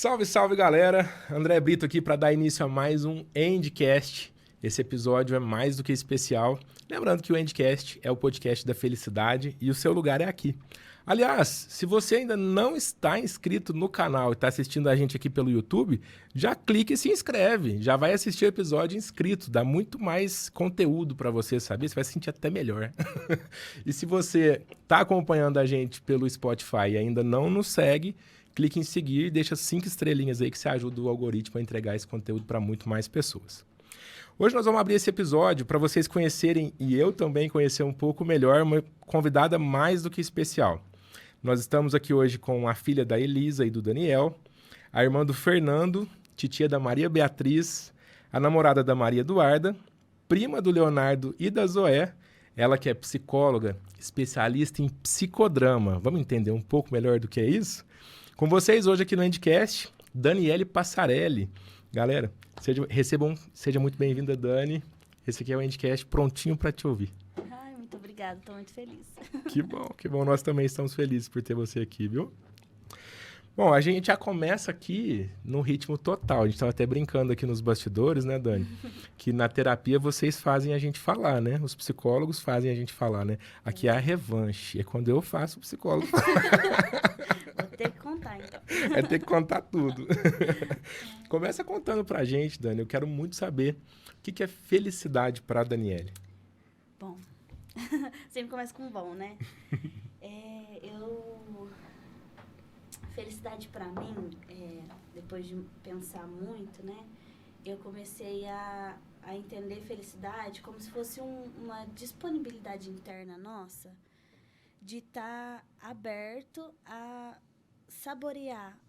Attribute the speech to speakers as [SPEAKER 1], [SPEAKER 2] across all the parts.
[SPEAKER 1] Salve, salve, galera! André Brito aqui para dar início a mais um Endcast. Esse episódio é mais do que especial. Lembrando que o Endcast é o podcast da felicidade e o seu lugar é aqui. Aliás, se você ainda não está inscrito no canal e está assistindo a gente aqui pelo YouTube, já clica e se inscreve. Já vai assistir o episódio inscrito. Dá muito mais conteúdo para você, saber. Você vai se sentir até melhor. E se você está acompanhando a gente pelo Spotify e ainda não nos segue, clique em seguir e deixa 5 estrelinhas aí que você ajuda o algoritmo a entregar esse conteúdo para muito mais pessoas. Hoje nós vamos abrir esse episódio para vocês conhecerem e eu também conhecer um pouco melhor uma convidada mais do que especial. Nós estamos aqui hoje com a filha da Elisa e do Daniel, a irmã do Fernando, titia da Maria Beatriz, a namorada da Maria Eduarda, prima do Leonardo e da Zoé, ela que é psicóloga, especialista em psicodrama. Vamos entender um pouco melhor do que é isso? Com vocês hoje aqui no Endcast, Daniele Passarelli. Galera, seja muito bem-vinda, Dani. Esse aqui é o Endcast prontinho para te ouvir.
[SPEAKER 2] Ai, muito obrigada, estou muito feliz.
[SPEAKER 1] Que bom, que bom. Nós também estamos felizes por ter você aqui, viu? Bom, a gente já começa aqui num ritmo total. A gente estava até brincando aqui nos bastidores, né, Dani? Que na terapia vocês fazem a gente falar, né? Os psicólogos fazem a gente falar, né? Aqui é a revanche. É quando eu faço o psicólogo falar.
[SPEAKER 2] Vou ter que contar, então.
[SPEAKER 1] É ter que contar tudo. Começa contando pra gente, Dani. Eu quero muito saber o que é felicidade pra Daniele.
[SPEAKER 2] Bom, sempre começa com bom, né? Felicidade pra mim, depois de pensar muito, né? Eu comecei a entender felicidade como se fosse uma disponibilidade interna nossa de estar aberto a saborear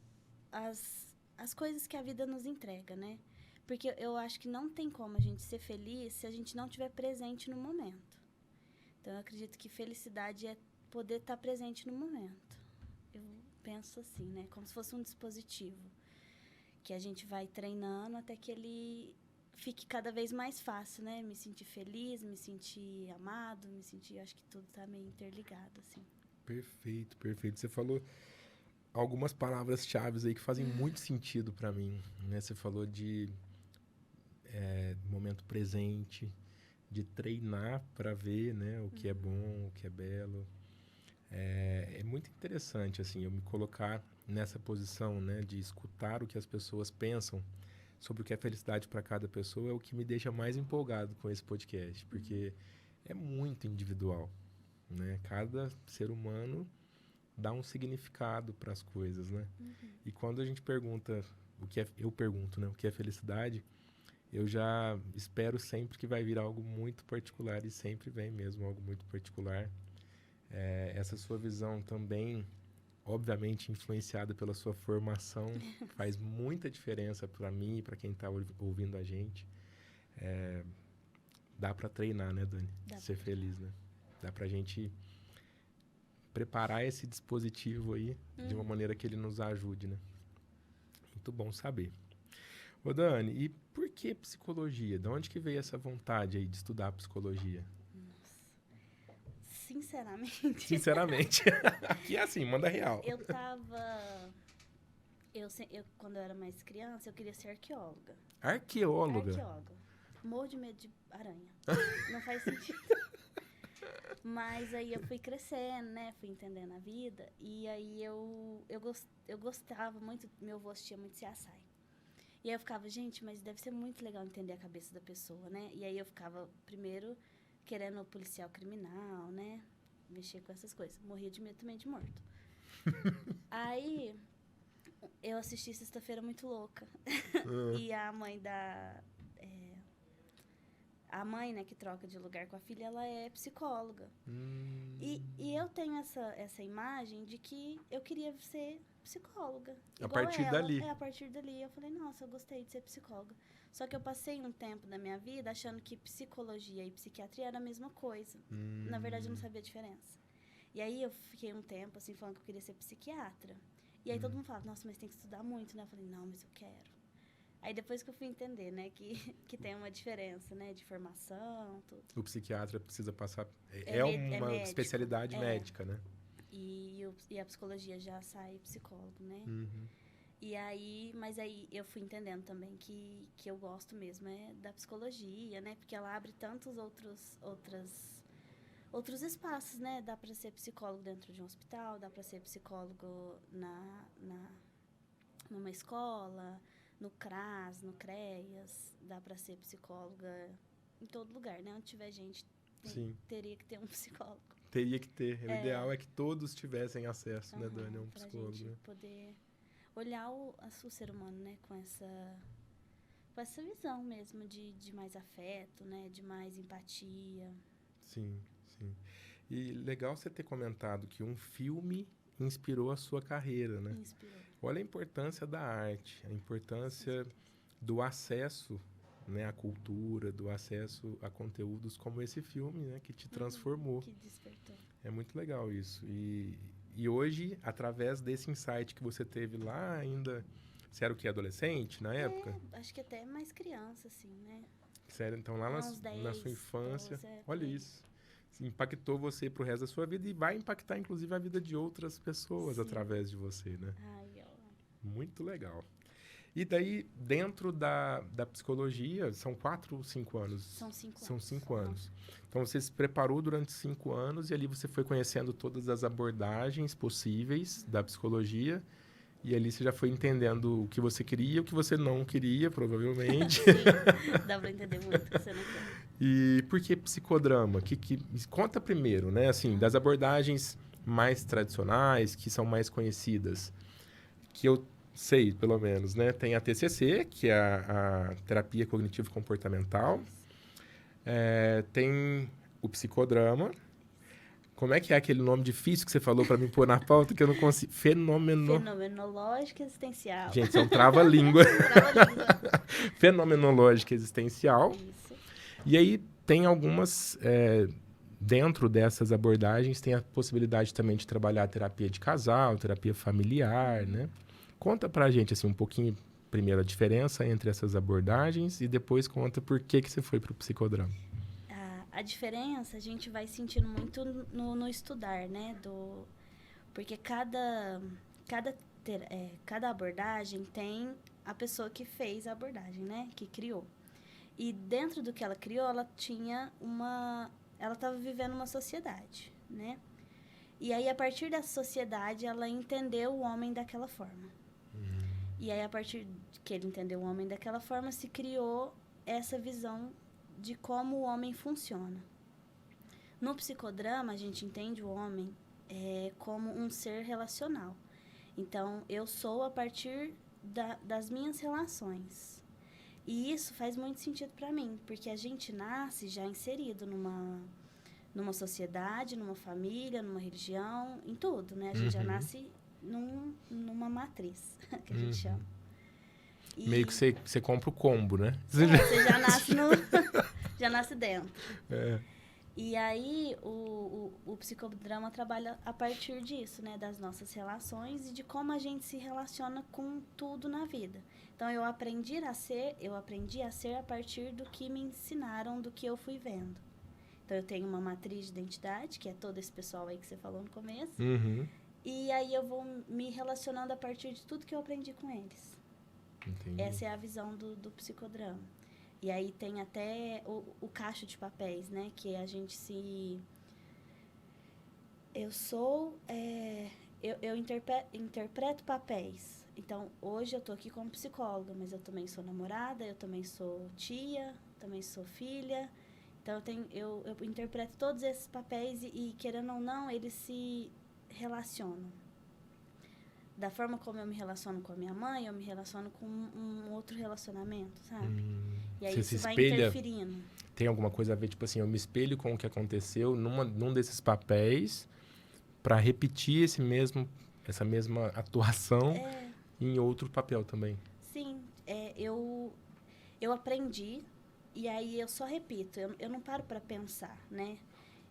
[SPEAKER 2] as coisas que a vida nos entrega, né? Porque eu acho que não tem como a gente ser feliz se a gente não estiver presente no momento. Então, eu acredito que felicidade é poder estar presente no momento. Eu penso assim, né? Como se fosse um dispositivo que a gente vai treinando até que ele fique cada vez mais fácil, né? Me sentir feliz, me sentir amado, acho que tudo tá meio interligado, assim.
[SPEAKER 1] Perfeito, perfeito. Você falou algumas palavras-chave aí que fazem muito sentido para mim, né? Você falou de momento presente, de treinar para ver, né, o que é bom, o que é belo. É muito interessante, assim, eu me colocar nessa posição, né, de escutar o que as pessoas pensam sobre o que é felicidade para cada pessoa é o que me deixa mais empolgado com esse podcast, porque é muito individual, né? Cada ser humano dá um significado para as coisas, né? E quando a gente pergunta eu pergunto, né, o que é felicidade, eu já espero sempre que vai vir algo muito particular e sempre vem mesmo algo muito particular. Essa sua visão também, obviamente influenciada pela sua formação, faz muita diferença para mim e para quem está ouvindo a gente. Dá para treinar, né, Dani? Ser feliz, né? Dá para a gente preparar esse dispositivo aí de uma maneira que ele nos ajude, né? Muito bom saber. Ô, Dani, e por que psicologia? De onde que veio essa vontade aí de estudar psicologia? Sinceramente. Aqui é assim, manda real.
[SPEAKER 2] Quando eu era mais criança, eu queria ser arqueóloga.
[SPEAKER 1] Arqueóloga?
[SPEAKER 2] Morro de medo de aranha. Não faz sentido. Mas aí eu fui crescendo, né? Fui entendendo a vida. E aí eu gostava muito, meu avô assistia muito CSI. E aí eu ficava, gente, mas deve ser muito legal entender a cabeça da pessoa, né? E aí eu ficava, primeiro, querendo o policial criminal, né? Mexer com essas coisas. Morria de medo também de morto. Aí eu assisti Sexta-feira Muito Louca. E a mãe a mãe, né, que troca de lugar com a filha, ela é psicóloga. E eu tenho essa imagem de que eu queria ser psicóloga.
[SPEAKER 1] A partir dali.
[SPEAKER 2] A partir dali. Eu falei, nossa, eu gostei de ser psicóloga. Só que eu passei um tempo da minha vida achando que psicologia e psiquiatria era a mesma coisa. Na verdade, eu não sabia a diferença. E aí eu fiquei um tempo, assim, falando que eu queria ser psiquiatra. E aí todo mundo falava, nossa, mas tem que estudar muito, né? Eu falei, não, mas eu quero. Aí depois que eu fui entender, né, que tem uma diferença, né, de formação, tudo.
[SPEAKER 1] O psiquiatra precisa passar... É uma médico, especialidade médica, né?
[SPEAKER 2] E a psicologia já sai psicólogo, né? E aí, mas aí eu fui entendendo também que eu gosto mesmo da psicologia, né? Porque ela abre tantos outros espaços, né? Dá para ser psicólogo dentro de um hospital, dá para ser psicólogo numa escola, no CRAS, no CREAS, dá para ser psicóloga em todo lugar, né? Onde tiver gente, teria que ter um psicólogo.
[SPEAKER 1] Teria que ter. O ideal é que todos tivessem acesso, né, Dani, a um psicólogo.
[SPEAKER 2] Pra gente
[SPEAKER 1] né?
[SPEAKER 2] poder olhar o ser humano, né, com essa visão mesmo de mais afeto, né, de mais empatia.
[SPEAKER 1] Sim. E legal você ter comentado que um filme inspirou a sua carreira, né?
[SPEAKER 2] Inspirou.
[SPEAKER 1] Olha a importância da arte, a importância do acesso, né, à cultura, do acesso a conteúdos como esse filme, né, que te transformou.
[SPEAKER 2] Que despertou.
[SPEAKER 1] É muito legal isso. E hoje, através desse insight que você teve lá ainda, você era o que, adolescente na época?
[SPEAKER 2] Acho que até mais criança, assim, né?
[SPEAKER 1] Sério, então lá na sua infância,
[SPEAKER 2] 12,
[SPEAKER 1] olha isso. Impactou você pro resto da sua vida e vai impactar, inclusive, a vida de outras pessoas através de você, né? Muito legal. E daí, dentro da psicologia, são 4 ou 5 anos?
[SPEAKER 2] São 5 anos.
[SPEAKER 1] São 5 anos. Então, você se preparou durante 5 anos e ali você foi conhecendo todas as abordagens possíveis da psicologia. E ali você já foi entendendo o que você queria e o que você não queria, provavelmente.
[SPEAKER 2] Sim, dá pra entender muito o que você não quer.
[SPEAKER 1] E por que psicodrama? Conta primeiro, né? Assim, das abordagens mais tradicionais, que são mais conhecidas, que eu sei, pelo menos, né? Tem a TCC, que é a terapia cognitivo-comportamental. Tem o psicodrama. Como é que é aquele nome difícil que você falou para mim pôr na pauta que eu não consigo?
[SPEAKER 2] Fenomenológica existencial.
[SPEAKER 1] Gente, é um trava-língua. Fenomenológica existencial.
[SPEAKER 2] Isso.
[SPEAKER 1] E aí tem algumas... dentro dessas abordagens tem a possibilidade também de trabalhar a terapia de casal, terapia familiar, né? Conta pra gente, assim, um pouquinho, primeiro, a diferença entre essas abordagens e depois conta por que você foi pro psicodrama.
[SPEAKER 2] A diferença a gente vai sentindo muito no estudar, né? Porque cada abordagem tem a pessoa que fez a abordagem, né? Que criou. E dentro do que ela criou, ela estava vivendo uma sociedade, né? E aí, a partir dessa sociedade, ela entendeu o homem daquela forma. E aí, a partir que ele entendeu o homem daquela forma, se criou essa visão de como o homem funciona. No psicodrama, a gente entende o homem como um ser relacional. Então, eu sou a partir das minhas relações. E isso faz muito sentido para mim, porque a gente nasce já inserido numa sociedade, numa família, numa religião, em tudo, né? A gente já nasce numa matriz, que a gente chama. E
[SPEAKER 1] meio que você compra o combo, né?
[SPEAKER 2] Você já nasce já nasce dentro. E aí, o psicodrama trabalha a partir disso, né? Das nossas relações e de como a gente se relaciona com tudo na vida. Então, eu aprendi a ser a partir do que me ensinaram, do que eu fui vendo. Então, eu tenho uma matriz de identidade, que é todo esse pessoal aí que você falou no começo. E aí, eu vou me relacionando a partir de tudo que eu aprendi com eles.
[SPEAKER 1] Entendi.
[SPEAKER 2] Essa é a visão do psicodrama. E aí tem até o cacho de papéis, né? Que a gente se... Eu interpreto papéis. Então, hoje eu tô aqui como psicóloga, mas eu também sou namorada, eu também sou tia, também sou filha. Então, eu interpreto todos esses papéis e, querendo ou não, eles se relacionam. Da forma como eu me relaciono com a minha mãe, eu me relaciono com um outro relacionamento, sabe? E aí
[SPEAKER 1] você
[SPEAKER 2] isso vai
[SPEAKER 1] espelha,
[SPEAKER 2] interferindo.
[SPEAKER 1] Tem alguma coisa a ver, tipo assim, eu me espelho com o que aconteceu num desses papéis para repetir essa mesma atuação em outro papel também.
[SPEAKER 2] Sim, eu aprendi e aí eu só repito, eu não paro para pensar, né?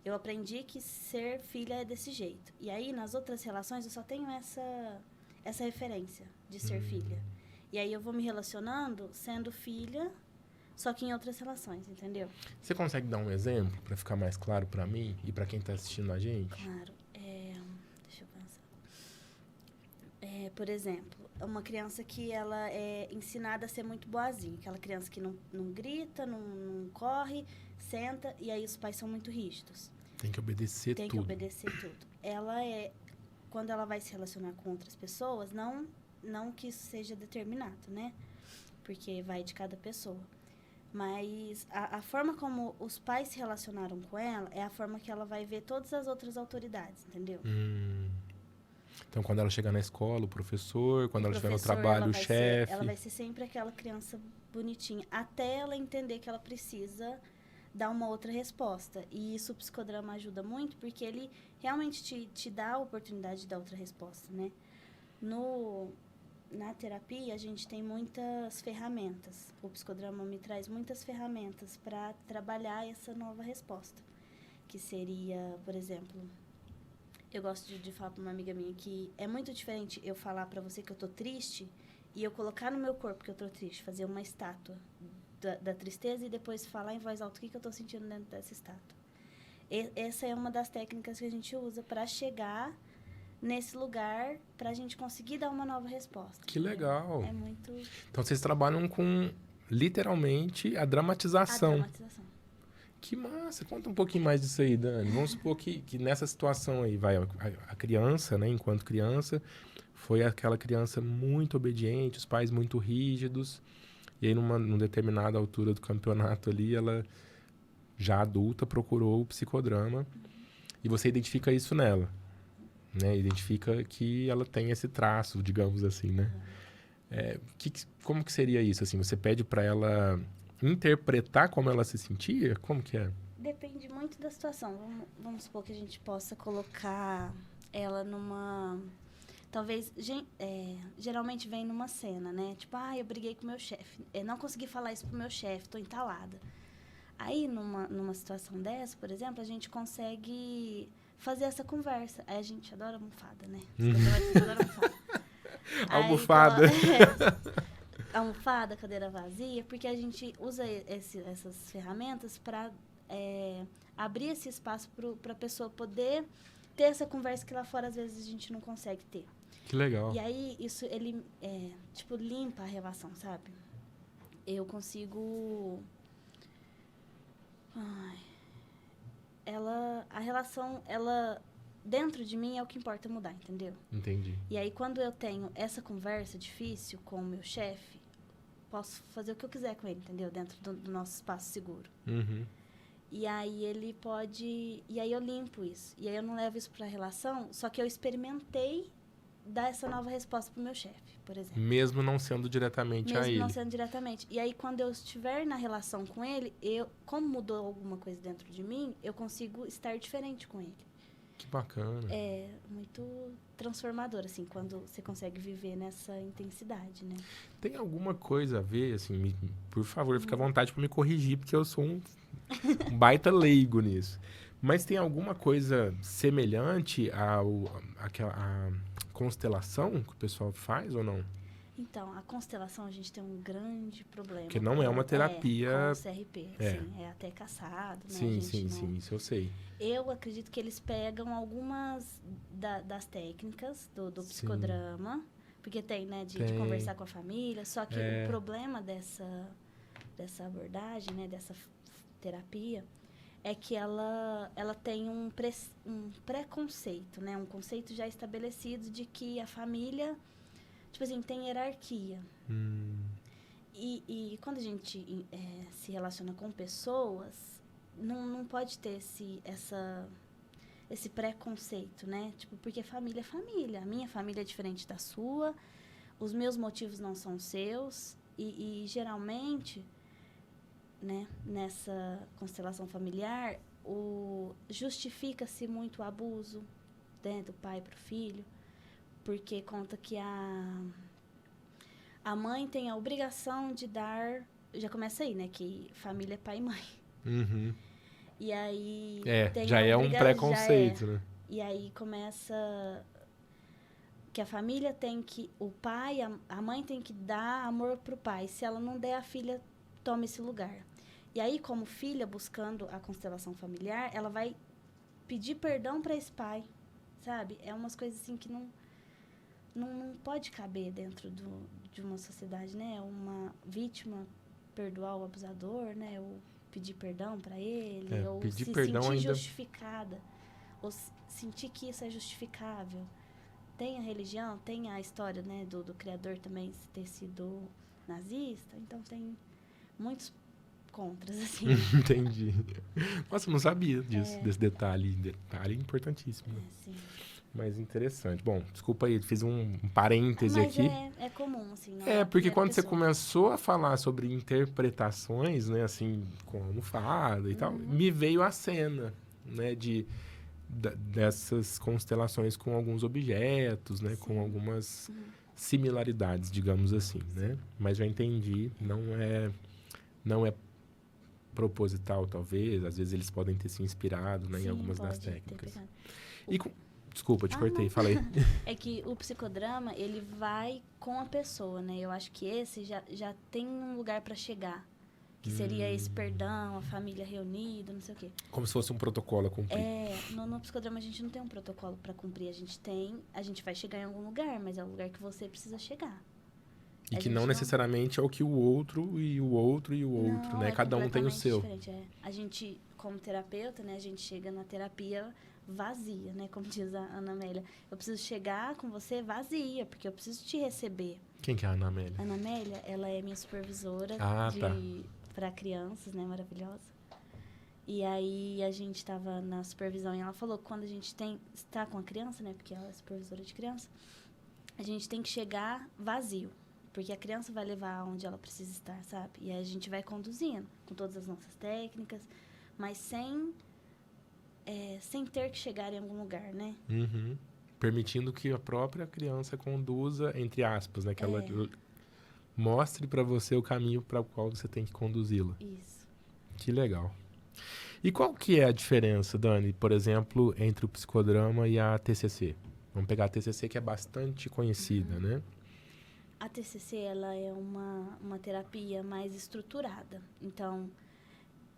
[SPEAKER 2] Eu aprendi que ser filha é desse jeito. E aí, nas outras relações, eu só tenho essa referência de ser filha. E aí, eu vou me relacionando sendo filha, só que em outras relações, entendeu?
[SPEAKER 1] Você consegue dar um exemplo para ficar mais claro para mim e para quem está assistindo a gente?
[SPEAKER 2] Claro. Deixa eu pensar. Por exemplo, uma criança que ela é ensinada a ser muito boazinha. Aquela criança que não grita, não corre, senta, e aí os pais são muito rígidos.
[SPEAKER 1] Tem que obedecer
[SPEAKER 2] Tem
[SPEAKER 1] tudo.
[SPEAKER 2] que obedecer tudo. Quando ela vai se relacionar com outras pessoas, não que isso seja determinado, né? Porque vai de cada pessoa. Mas a forma como os pais se relacionaram com ela é a forma que ela vai ver todas as outras autoridades, entendeu?
[SPEAKER 1] Então, quando ela chegar na escola, o professor, quando ela estiver no
[SPEAKER 2] Professor,
[SPEAKER 1] trabalho, o chefe.
[SPEAKER 2] Ela vai ser sempre aquela criança bonitinha, até ela entender que ela precisa dar uma outra resposta. E isso o psicodrama ajuda muito, porque ele realmente te dá a oportunidade de dar outra resposta, né? Na terapia, a gente tem muitas ferramentas. O psicodrama me traz muitas ferramentas para trabalhar essa nova resposta. Que seria, por exemplo, eu gosto de falar para uma amiga minha que é muito diferente eu falar para você que eu tô triste e eu colocar no meu corpo que eu tô triste, fazer uma estátua da tristeza e depois falar em voz alta o que eu tô sentindo dentro dessa estátua. Essa é uma das técnicas que a gente usa para chegar nesse lugar, para a gente conseguir dar uma nova resposta.
[SPEAKER 1] Que legal.
[SPEAKER 2] É muito...
[SPEAKER 1] Então, vocês trabalham com, literalmente, a dramatização.
[SPEAKER 2] A dramatização.
[SPEAKER 1] Que massa. Conta um pouquinho mais disso aí, Dani. Vamos supor que nessa situação aí, a criança, né, enquanto criança, foi aquela criança muito obediente, os pais muito rígidos, e aí numa determinada altura do campeonato ali, ela, já adulta, procurou o psicodrama, e você identifica isso nela, né? Identifica que ela tem esse traço, digamos assim, né? Como que seria isso, assim? Você pede para ela interpretar como ela se sentia? Como que é?
[SPEAKER 2] Depende muito da situação. Vamos supor que a gente possa colocar ela numa... Talvez, geralmente vem numa cena, né? Tipo, eu briguei com o meu chefe. Eu não consegui falar isso pro meu chefe, tô entalada. Aí, numa situação dessa, por exemplo, a gente consegue fazer essa conversa. Aí a gente adora almofada, né? Adora almofada.
[SPEAKER 1] Almofada.
[SPEAKER 2] Almofada, cadeira vazia, porque a gente usa essas ferramentas para abrir esse espaço para a pessoa poder ter essa conversa que lá fora às vezes a gente não consegue ter.
[SPEAKER 1] Que legal.
[SPEAKER 2] E aí isso ele limpa a relação, sabe? Eu consigo a relação, ela dentro de mim é o que importa mudar, entendeu?
[SPEAKER 1] Entendi.
[SPEAKER 2] E aí quando eu tenho essa conversa difícil com o meu chefe, posso fazer o que eu quiser com ele, entendeu? Dentro do nosso espaço seguro.
[SPEAKER 1] Uhum.
[SPEAKER 2] E aí ele pode... E aí eu limpo isso. E aí eu não levo isso pra relação, só que eu experimentei dar essa nova resposta pro meu chefe, por exemplo.
[SPEAKER 1] Mesmo não sendo diretamente a ele.
[SPEAKER 2] Mesmo não sendo diretamente. E aí quando eu estiver na relação com ele, como mudou alguma coisa dentro de mim, eu consigo estar diferente com ele.
[SPEAKER 1] Que bacana.
[SPEAKER 2] É muito transformador, assim, quando você consegue viver nessa intensidade, né?
[SPEAKER 1] Tem alguma coisa a ver, assim, por favor, fica à vontade para me corrigir, porque eu sou um baita leigo nisso. Mas tem alguma coisa semelhante à constelação que o pessoal faz ou não?
[SPEAKER 2] Então, a constelação a gente tem um grande problema.
[SPEAKER 1] Porque não é uma terapia...
[SPEAKER 2] com o CRP, é até caçado, né?
[SPEAKER 1] Sim, isso eu sei.
[SPEAKER 2] Eu acredito que eles pegam algumas das técnicas do psicodrama, porque tem, né, de conversar com a família, só que o problema dessa abordagem, né, dessa terapia, é que ela tem um preconceito, né, um conceito já estabelecido de que a família... Tipo assim, tem hierarquia. E quando a gente se relaciona com pessoas, não pode ter esse preconceito, né? Tipo, porque família é família. A minha família é diferente da sua, os meus motivos não são os seus. E geralmente, né, nessa constelação familiar, justifica-se muito o abuso, né, do pai para o filho. Porque conta que a mãe tem a obrigação de dar... Já começa aí, né? Que família é pai e mãe.
[SPEAKER 1] Uhum.
[SPEAKER 2] E aí...
[SPEAKER 1] já é um preconceito, né?
[SPEAKER 2] E aí começa... Que a família tem que... O pai, a mãe tem que dar amor pro pai. Se ela não der, a filha toma esse lugar. E aí, como filha, buscando a constelação familiar, ela vai pedir perdão para esse pai, sabe? É umas coisas assim que não não pode caber dentro de uma sociedade, né? Uma vítima perdoar o abusador, né? Ou pedir perdão para ele, ou
[SPEAKER 1] pedir
[SPEAKER 2] se
[SPEAKER 1] perdão
[SPEAKER 2] sentir
[SPEAKER 1] ainda...
[SPEAKER 2] justificada, ou sentir que isso é justificável. Tem a religião, tem a história, né, do criador também ter sido nazista, então tem muitos contras, assim.
[SPEAKER 1] Entendi. Nossa, eu não sabia disso, desse detalhe. Detalhe importantíssimo.
[SPEAKER 2] Sim.
[SPEAKER 1] Mas interessante. Bom, desculpa aí, fiz um parêntese
[SPEAKER 2] Mas
[SPEAKER 1] aqui.
[SPEAKER 2] é comum, assim. Não é
[SPEAKER 1] Porque
[SPEAKER 2] a
[SPEAKER 1] quando você
[SPEAKER 2] pessoa.
[SPEAKER 1] começou a falar sobre interpretações, né, assim, com almofada e tal, me veio a cena, né, dessas constelações com alguns objetos, né, com algumas similaridades, digamos assim, né? Mas já entendi, não é proposital, talvez. Às vezes eles podem ter se inspirado, né, em algumas das técnicas. Desculpa, te cortei, falei.
[SPEAKER 2] É que o psicodrama, ele vai com a pessoa, né? Eu acho que esse já tem um lugar para chegar. Que seria esse perdão, a família reunida, não sei o quê.
[SPEAKER 1] Como se fosse um protocolo a cumprir.
[SPEAKER 2] No psicodrama a gente não tem um protocolo para cumprir. A gente vai chegar em algum lugar, mas é o lugar que você precisa chegar.
[SPEAKER 1] E que não necessariamente é o que o outro e o outro e o outro, né? Cada um tem o seu.
[SPEAKER 2] Diferente, A gente, como terapeuta, né? A gente chega na terapia vazia, né? Como diz a Ana Amélia. Eu preciso chegar com você vazia, porque eu preciso te receber.
[SPEAKER 1] Quem que é a Ana Amélia?
[SPEAKER 2] Ana Amélia, ela é minha supervisora para crianças, né? Maravilhosa. E aí a gente estava na supervisão e ela falou que quando a gente está com a criança, né? Porque ela é supervisora de criança, a gente tem que chegar vazio. Porque a criança vai levar onde ela precisa estar, sabe? E aí a gente vai conduzindo com todas as nossas técnicas, mas sem ter que chegar em algum lugar, né?
[SPEAKER 1] Permitindo que a própria criança conduza, entre aspas, né? Que ela mostre para você o caminho para o qual você tem que conduzi-la.
[SPEAKER 2] Isso.
[SPEAKER 1] Que legal. E qual que é a diferença, Dani, por exemplo, entre o psicodrama e a TCC? Vamos pegar a TCC, que é bastante conhecida, né?
[SPEAKER 2] A TCC, ela é uma terapia mais estruturada. Então,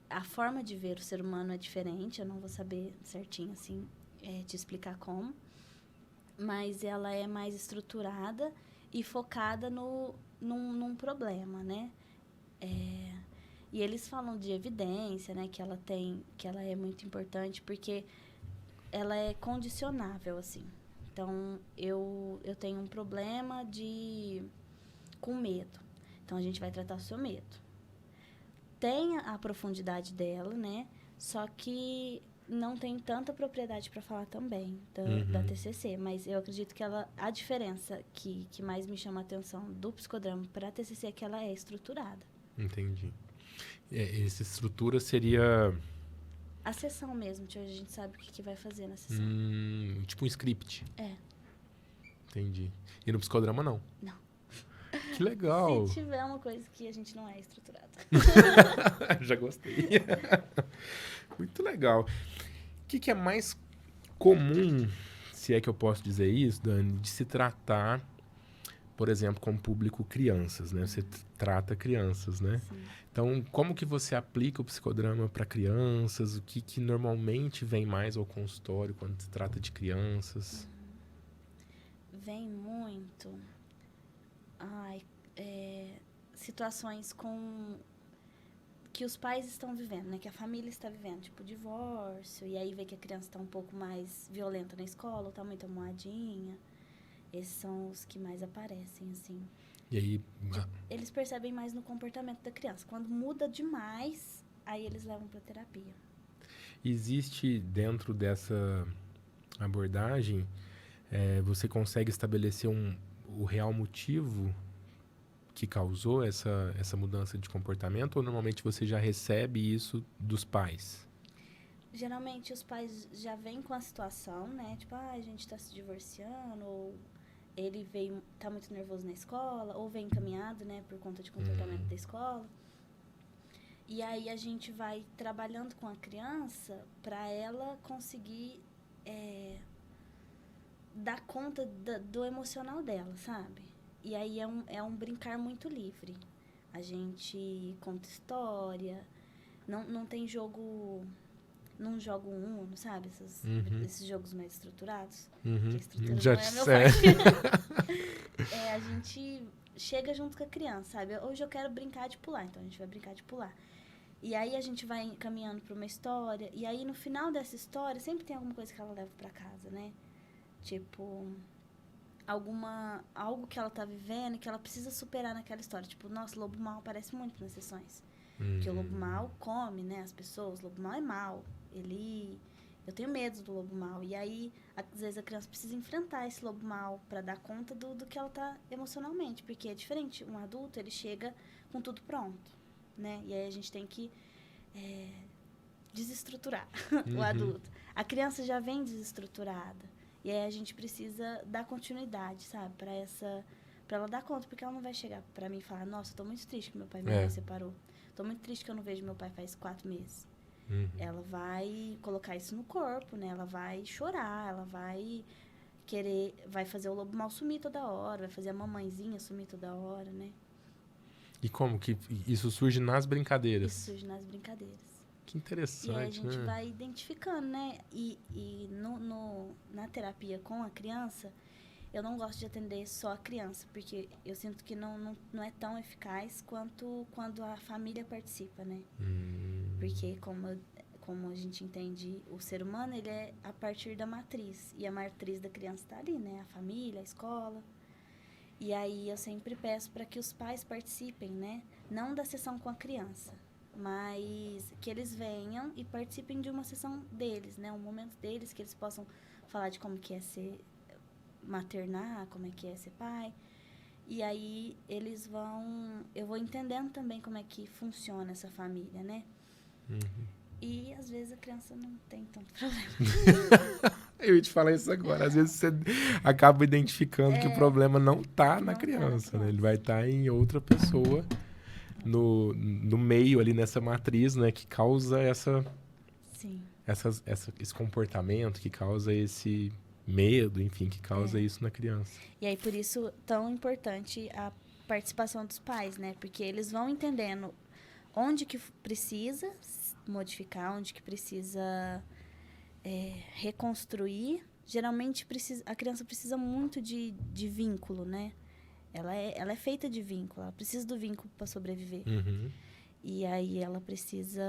[SPEAKER 2] a forma de ver o ser humano é diferente. Eu não vou saber certinho, assim, te explicar como. Mas ela é mais estruturada e focada num problema, né? E eles falam de evidência, né? Que ela é muito importante porque ela é condicionável, assim. Então, eu tenho um problema com medo. Então, a gente vai tratar o seu medo. Tem a profundidade dela, né? Só que não tem tanta propriedade para falar também da TCC. Mas eu acredito que a diferença que mais me chama a atenção do psicodrama para a TCC é que ela é estruturada.
[SPEAKER 1] Entendi. Essa estrutura seria...
[SPEAKER 2] A sessão mesmo, a gente sabe o que vai fazer na sessão.
[SPEAKER 1] Tipo um script.
[SPEAKER 2] Entendi.
[SPEAKER 1] E no psicodrama, não?
[SPEAKER 2] Não.
[SPEAKER 1] Que legal.
[SPEAKER 2] Se tiver uma coisa que a gente não é estruturado.
[SPEAKER 1] Já gostei. Muito legal. O que é mais comum, se é que eu posso dizer isso, Dani, de se tratar, por exemplo, como público crianças, né? Você trata crianças, né?
[SPEAKER 2] Sim.
[SPEAKER 1] Então, como que você aplica o psicodrama para crianças? O que normalmente vem mais ao consultório quando se trata de crianças?
[SPEAKER 2] Vem muito situações que os pais estão vivendo, né? Que a família está vivendo, tipo divórcio, e aí vê que a criança está um pouco mais violenta na escola, ou tá muito amuadinha. Esses são os que mais aparecem, assim.
[SPEAKER 1] E aí...
[SPEAKER 2] Eles percebem mais no comportamento da criança. Quando muda demais, aí eles levam para terapia.
[SPEAKER 1] Existe dentro dessa abordagem, você consegue estabelecer o real motivo que causou essa mudança de comportamento, ou normalmente você já recebe isso dos pais?
[SPEAKER 2] Geralmente os pais já vêm com a situação, né? Tipo, a gente tá se divorciando, ou ele tá muito nervoso na escola, ou vem encaminhado, né, por conta de comportamento da escola. E aí a gente vai trabalhando com a criança para ela conseguir dar conta do emocional dela, sabe? E aí é um brincar muito livre. A gente conta história, não tem jogo não jogo Uno, sabe? Esses jogos mais estruturados.
[SPEAKER 1] Uhum.
[SPEAKER 2] Que a estrutura
[SPEAKER 1] Já
[SPEAKER 2] não é meu
[SPEAKER 1] sei.
[SPEAKER 2] forte. A gente chega junto com a criança, sabe? Hoje eu quero brincar de pular, então a gente vai brincar de pular. E aí a gente vai caminhando para uma história, e aí no final dessa história sempre tem alguma coisa que ela leva para casa, né? Tipo, algo que ela tá vivendo e que ela precisa superar naquela história. Tipo, nossa, o lobo mau aparece muito nas sessões. Porque o lobo mau come, né, as pessoas. O lobo mau é mau. Eu tenho medo do lobo mau. E aí, às vezes, a criança precisa enfrentar esse lobo mau para dar conta do que ela tá emocionalmente. Porque é diferente. Um adulto, ele chega com tudo pronto, né? E aí a gente tem que desestruturar o adulto. A criança já vem desestruturada. E aí a gente precisa dar continuidade, sabe? Pra ela dar conta. Porque ela não vai chegar pra mim e falar, nossa, eu tô muito triste que meu pai e minha mãe separou. Tô muito triste que eu não vejo meu pai faz 4 meses. Ela vai colocar isso no corpo, né? Ela vai chorar, ela vai vai fazer o lobo mal sumir toda hora, vai fazer a mamãezinha sumir toda hora, né?
[SPEAKER 1] E como que isso surge nas brincadeiras?
[SPEAKER 2] Isso surge nas brincadeiras.
[SPEAKER 1] Que interessante,
[SPEAKER 2] e aí a gente
[SPEAKER 1] né?
[SPEAKER 2] vai identificando, né? E na terapia com a criança, eu não gosto de atender só a criança, porque eu sinto que não é tão eficaz quanto quando a família participa, né? Porque como a gente entende, o ser humano, ele é a partir da matriz. E a matriz da criança está ali, né? A família, a escola. E aí eu sempre peço para que os pais participem, né? Não da sessão com a criança, mas que eles venham e participem de uma sessão deles, né? Um momento deles, que eles possam falar de como que é ser maternar, como é que é ser pai. E aí eu vou entendendo também como é que funciona essa família, né? E às vezes a criança não tem tanto problema.
[SPEAKER 1] Eu ia te falar isso agora. Às vezes você acaba identificando que o problema não tá na criança, né? Ele vai estar em outra pessoa, no meio ali, nessa matriz, né? Que causa
[SPEAKER 2] Sim.
[SPEAKER 1] esse comportamento, que causa esse medo, enfim, que causa isso na criança.
[SPEAKER 2] E aí, por isso, tão importante a participação dos pais, né? Porque eles vão entendendo onde que precisa modificar, onde que precisa reconstruir. Geralmente, a criança precisa muito de vínculo, né? Ela é feita de vínculo, ela precisa do vínculo para sobreviver. E aí ela precisa...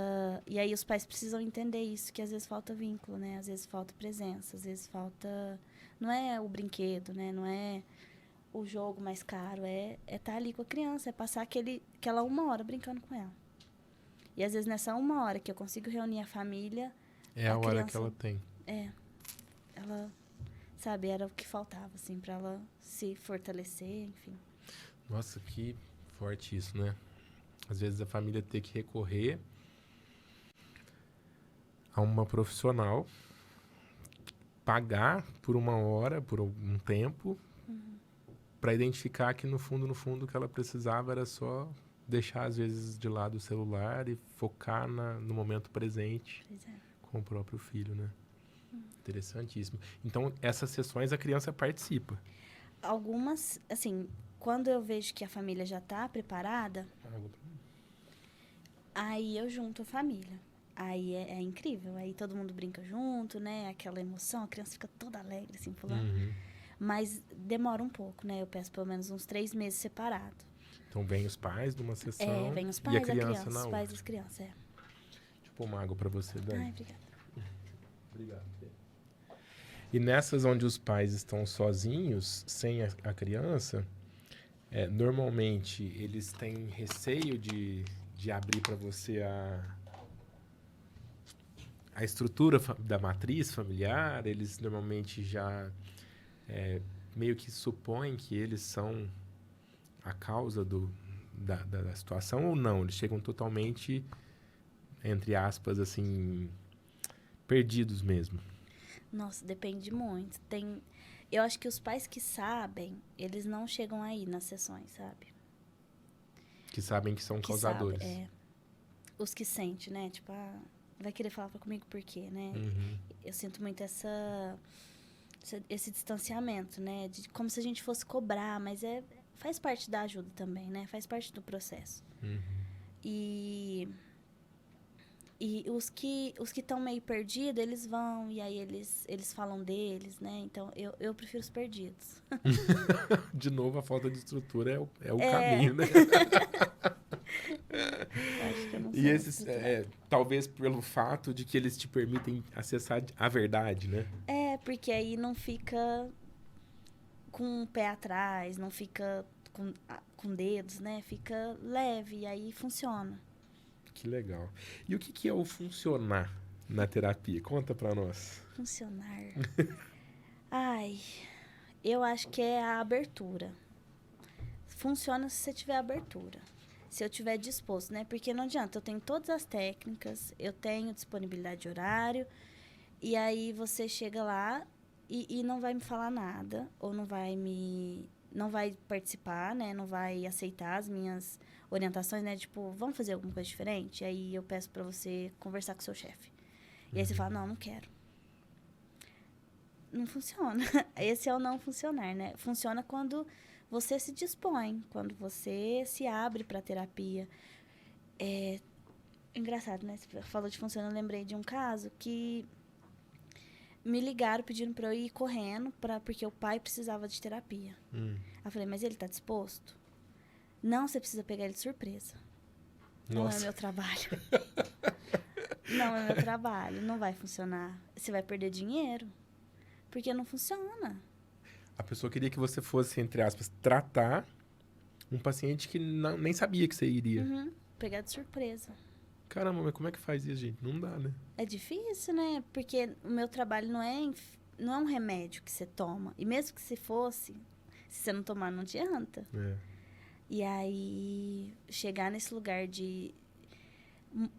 [SPEAKER 2] E aí os pais precisam entender isso, que às vezes falta vínculo, né? Às vezes falta presença, às vezes falta... Não é o brinquedo, né? Não é o jogo mais caro, é estar ali com a criança, é passar aquela 1 hora brincando com ela. E às vezes nessa 1 hora que eu consigo reunir a família...
[SPEAKER 1] É a hora que ela tem.
[SPEAKER 2] Ela, sabe, era o que faltava, assim, pra ela se fortalecer, enfim.
[SPEAKER 1] Nossa, que forte isso, né? Às vezes a família tem que recorrer a uma profissional, pagar por 1 hora, por um tempo, para identificar que no fundo o que ela precisava era só deixar, às vezes, de lado o celular e focar no momento presente com o próprio filho, né? Interessantíssimo. Então, essas sessões a criança participa.
[SPEAKER 2] Algumas, assim, quando eu vejo que a família já está preparada, aí eu junto a família. Aí é incrível. Aí todo mundo brinca junto, né? Aquela emoção, a criança fica toda alegre, assim, pulando. Mas demora um pouco, né? Eu peço pelo menos uns 3 meses separado.
[SPEAKER 1] Então, vem os pais numa sessão
[SPEAKER 2] vem os pais,
[SPEAKER 1] e a criança na
[SPEAKER 2] os
[SPEAKER 1] outra.
[SPEAKER 2] pais das crianças,
[SPEAKER 1] Deixa eu pôr uma água para você, Dani.
[SPEAKER 2] Ai, obrigada.
[SPEAKER 1] Obrigado. E nessas onde os pais estão sozinhos, sem a criança, normalmente eles têm receio de abrir para você a estrutura da matriz familiar. Eles normalmente já meio que supõem que eles são a causa da situação, ou não? Eles chegam totalmente, entre aspas, assim, perdidos mesmo.
[SPEAKER 2] Nossa, depende muito. Eu acho que os pais que sabem, eles não chegam aí nas sessões, sabe?
[SPEAKER 1] Que sabem que são causadores.
[SPEAKER 2] Os que sentem, né? Tipo, vai querer falar comigo por quê, né? Eu sinto muito esse distanciamento, né? Como se a gente fosse cobrar, mas faz parte da ajuda também, né? Faz parte do processo. E E os que estão meio perdidos, eles vão, e aí eles falam deles, né? Então, eu prefiro os perdidos.
[SPEAKER 1] De novo, a falta de estrutura é o
[SPEAKER 2] É.
[SPEAKER 1] caminho, né?
[SPEAKER 2] Eu acho que eu não sou
[SPEAKER 1] E esses,
[SPEAKER 2] estruturada.
[SPEAKER 1] talvez pelo fato de que eles te permitem acessar a verdade, né?
[SPEAKER 2] Porque aí não fica com o pé atrás, não fica com dedos, né? Fica leve, e aí funciona.
[SPEAKER 1] Que legal. E o que é o funcionar na terapia? Conta pra nós.
[SPEAKER 2] Funcionar. Ai, eu acho que é a abertura. Funciona se você tiver abertura. Se eu tiver disposto, né? Porque não adianta, eu tenho todas as técnicas, eu tenho disponibilidade de horário, e aí você chega lá e não vai me falar nada, ou não vai participar, né? Não vai aceitar as minhas orientações, né? Tipo, vamos fazer alguma coisa diferente? Aí eu peço pra você conversar com o seu chefe. E aí você fala, não quero. Não funciona. Esse é o não funcionar, né? Funciona quando você se dispõe, quando você se abre pra terapia. Engraçado, né? Você falou de funciona, eu lembrei de um caso que me ligaram pedindo pra eu ir correndo, porque o pai precisava de terapia. Eu falei, mas ele tá disposto? Não, você precisa pegar ele de surpresa. Não é
[SPEAKER 1] Nossa.
[SPEAKER 2] meu trabalho. Não é meu trabalho. Não vai funcionar. Você vai perder dinheiro. Porque não funciona.
[SPEAKER 1] A pessoa queria que você fosse, entre aspas, tratar um paciente que nem sabia que você iria.
[SPEAKER 2] Uhum. Pegar de surpresa.
[SPEAKER 1] Caramba, mas como é que faz isso, gente? Não dá, né?
[SPEAKER 2] É difícil, né? Porque o meu trabalho não é um remédio que você toma. E mesmo que se fosse, se você não tomar, não adianta. E aí, chegar nesse lugar de...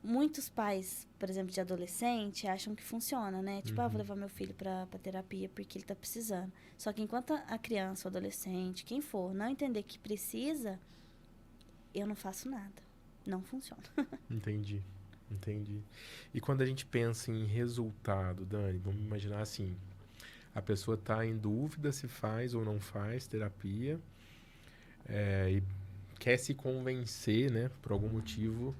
[SPEAKER 2] Muitos pais, por exemplo, de adolescente, acham que funciona, né? Tipo, vou levar meu filho pra terapia porque ele tá precisando. Só que enquanto a criança, o adolescente, quem for, não entender que precisa, eu não faço nada. Não funciona.
[SPEAKER 1] Entendi. E quando a gente pensa em resultado, Dani, vamos imaginar assim, a pessoa está em dúvida se faz ou não faz terapia, e quer se convencer, né, por algum motivo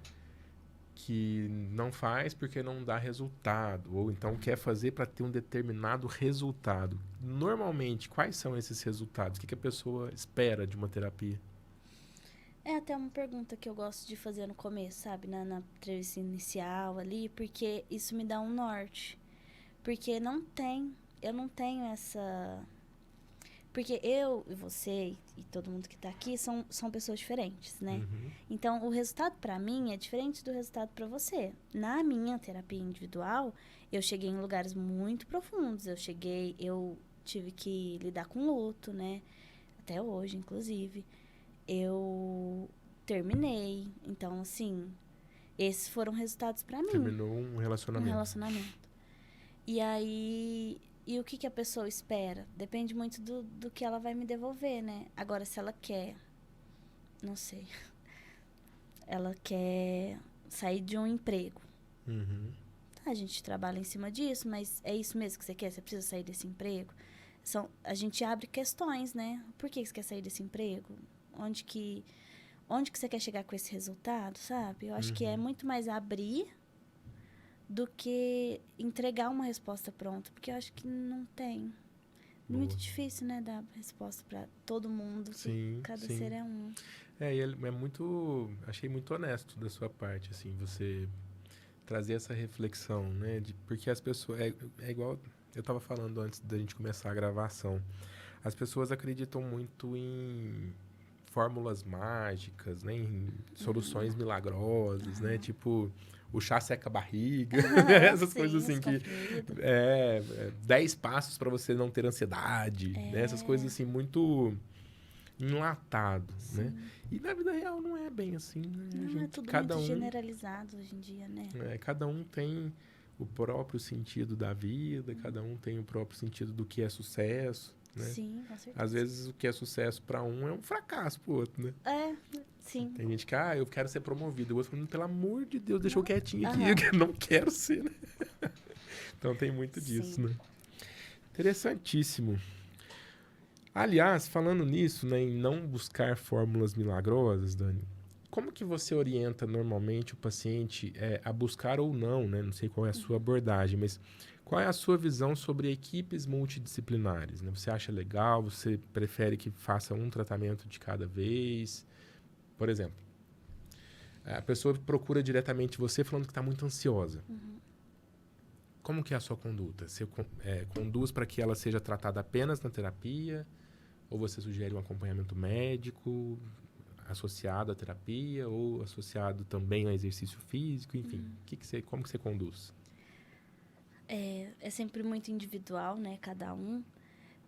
[SPEAKER 1] que não faz porque não dá resultado, ou então quer fazer para ter um determinado resultado. Normalmente, quais são esses resultados? O que a pessoa espera de uma terapia?
[SPEAKER 2] É até uma pergunta que eu gosto de fazer no começo, sabe? Na entrevista inicial ali, porque isso me dá um norte. Porque eu não tenho essa... Porque eu e você e todo mundo que tá aqui são pessoas diferentes, né? Então, o resultado pra mim é diferente do resultado pra você. Na minha terapia individual, eu cheguei em lugares muito profundos. Eu tive que lidar com luto, né? Até hoje, inclusive. Eu terminei. Então, assim, esses foram resultados pra mim.
[SPEAKER 1] Terminou um relacionamento.
[SPEAKER 2] Um relacionamento. E aí... E o que a pessoa espera? Depende muito do que ela vai me devolver, né? Agora, se ela quer... Não sei. Ela quer sair de um emprego. A gente trabalha em cima disso, mas é isso mesmo que você quer? Você precisa sair desse emprego? A gente abre questões, né? Por que você quer sair desse emprego? Onde que você quer chegar com esse resultado, sabe? Eu acho que é muito mais abrir do que entregar uma resposta pronta, porque eu acho que não tem.
[SPEAKER 1] Boa.
[SPEAKER 2] Muito difícil, né, dar resposta para todo mundo,
[SPEAKER 1] Sim,
[SPEAKER 2] cada
[SPEAKER 1] sim.
[SPEAKER 2] ser é um.
[SPEAKER 1] E é muito, achei muito honesto da sua parte, assim, você trazer essa reflexão, né, porque as pessoas, é igual eu estava falando antes da gente começar a gravação, as pessoas acreditam muito em fórmulas mágicas, né, em soluções milagrosas, né, tipo... O chá seca a barriga, essas
[SPEAKER 2] Sim,
[SPEAKER 1] coisas assim que... 10 passos para você não ter ansiedade, né? Essas coisas assim muito enlatado, né? E na vida real não é bem assim, né?
[SPEAKER 2] Não, é tudo muito generalizado hoje em dia, né?
[SPEAKER 1] Cada um tem o próprio sentido da vida, cada um tem o próprio sentido do que é sucesso, né?
[SPEAKER 2] Sim, com certeza.
[SPEAKER 1] Às vezes o que é sucesso para um é um fracasso pro outro, né?
[SPEAKER 2] Sim.
[SPEAKER 1] Tem gente que, eu quero ser promovido. Eu vou falando, pelo amor de Deus, deixa eu quietinho aqui, eu não quero ser, né? Então tem muito disso, né? Interessantíssimo. Aliás, falando nisso, né, em não buscar fórmulas milagrosas, Dani, Como que você orienta normalmente o paciente a buscar ou não, né? Não sei qual é a sua abordagem, mas qual é a sua visão sobre equipes multidisciplinares, né? Você acha legal? Você prefere que faça um tratamento de cada vez? Por exemplo, a pessoa procura diretamente você falando que está muito ansiosa. Como que é a sua conduta? Você conduz para que ela seja tratada apenas na terapia? Ou você sugere um acompanhamento médico associado à terapia? Ou associado também ao exercício físico? Enfim, como que você conduz?
[SPEAKER 2] É sempre muito individual, né? Cada um.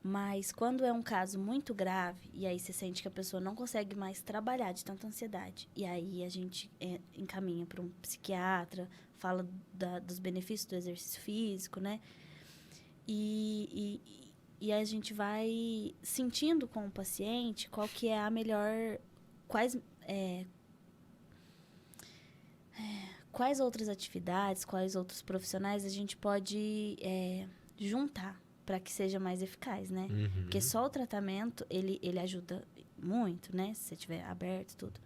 [SPEAKER 2] Mas quando é um caso muito grave, e aí você sente que a pessoa não consegue mais trabalhar de tanta ansiedade, e aí a gente encaminha para um psiquiatra, fala dos benefícios do exercício físico, né? E a gente vai sentindo com o paciente qual que é a melhor... Quais outras atividades, quais outros profissionais a gente pode juntar para que seja mais eficaz, né?
[SPEAKER 1] Uhum.
[SPEAKER 2] Porque só o tratamento, ele ajuda muito, né? Se você estiver aberto e tudo.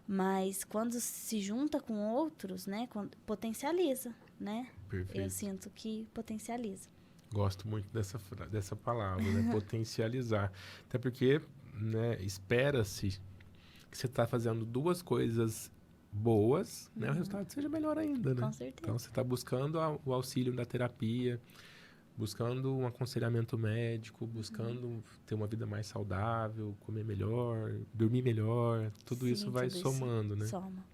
[SPEAKER 2] Mas quando se junta com outros, né? Potencializa, né?
[SPEAKER 1] Perfeito.
[SPEAKER 2] Eu sinto que potencializa.
[SPEAKER 1] Gosto muito dessa palavra, né? Potencializar. Até porque, né, espera-se que você está fazendo duas coisas boas, né? O resultado seja melhor ainda, né?
[SPEAKER 2] Com certeza.
[SPEAKER 1] Então, você está buscando o auxílio da terapia, buscando um aconselhamento médico, buscando ter uma vida mais saudável, comer melhor, dormir melhor. Tudo isso vai somando, né?
[SPEAKER 2] Soma.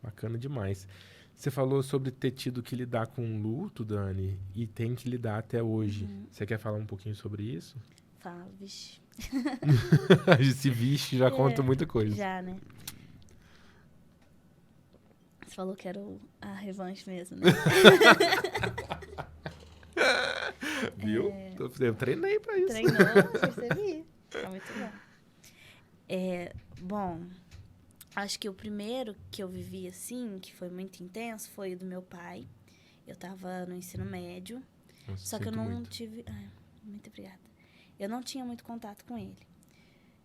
[SPEAKER 1] Bacana demais. Você falou sobre ter tido que lidar com luto, Dani, e tem que lidar até hoje. Você quer falar um pouquinho sobre isso?
[SPEAKER 2] Falo, vixe.
[SPEAKER 1] Esse vixe já conta muita coisa.
[SPEAKER 2] Já, né? Você falou que era a revanche mesmo, né?
[SPEAKER 1] Viu? Eu treinei pra isso.
[SPEAKER 2] Treinou, percebi. Tá muito bom. Bom, acho que o primeiro que eu vivi assim, que foi muito intenso, foi o do meu pai. Eu tava no ensino médio.
[SPEAKER 1] Nossa,
[SPEAKER 2] só que eu não
[SPEAKER 1] muito.
[SPEAKER 2] tive... muito obrigada. Eu não tinha muito contato com ele.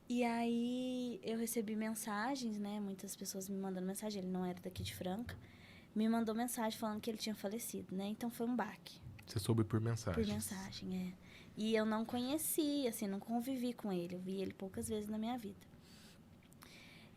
[SPEAKER 2] E aí, eu recebi mensagens, né? Muitas pessoas me mandando mensagem. Ele não era daqui de Franca. Me mandou mensagem falando que ele tinha falecido, né? Então, foi um baque.
[SPEAKER 1] Você soube por mensagem?
[SPEAKER 2] Por mensagem, E eu não conheci, assim, não convivi com ele. Eu vi ele poucas vezes na minha vida.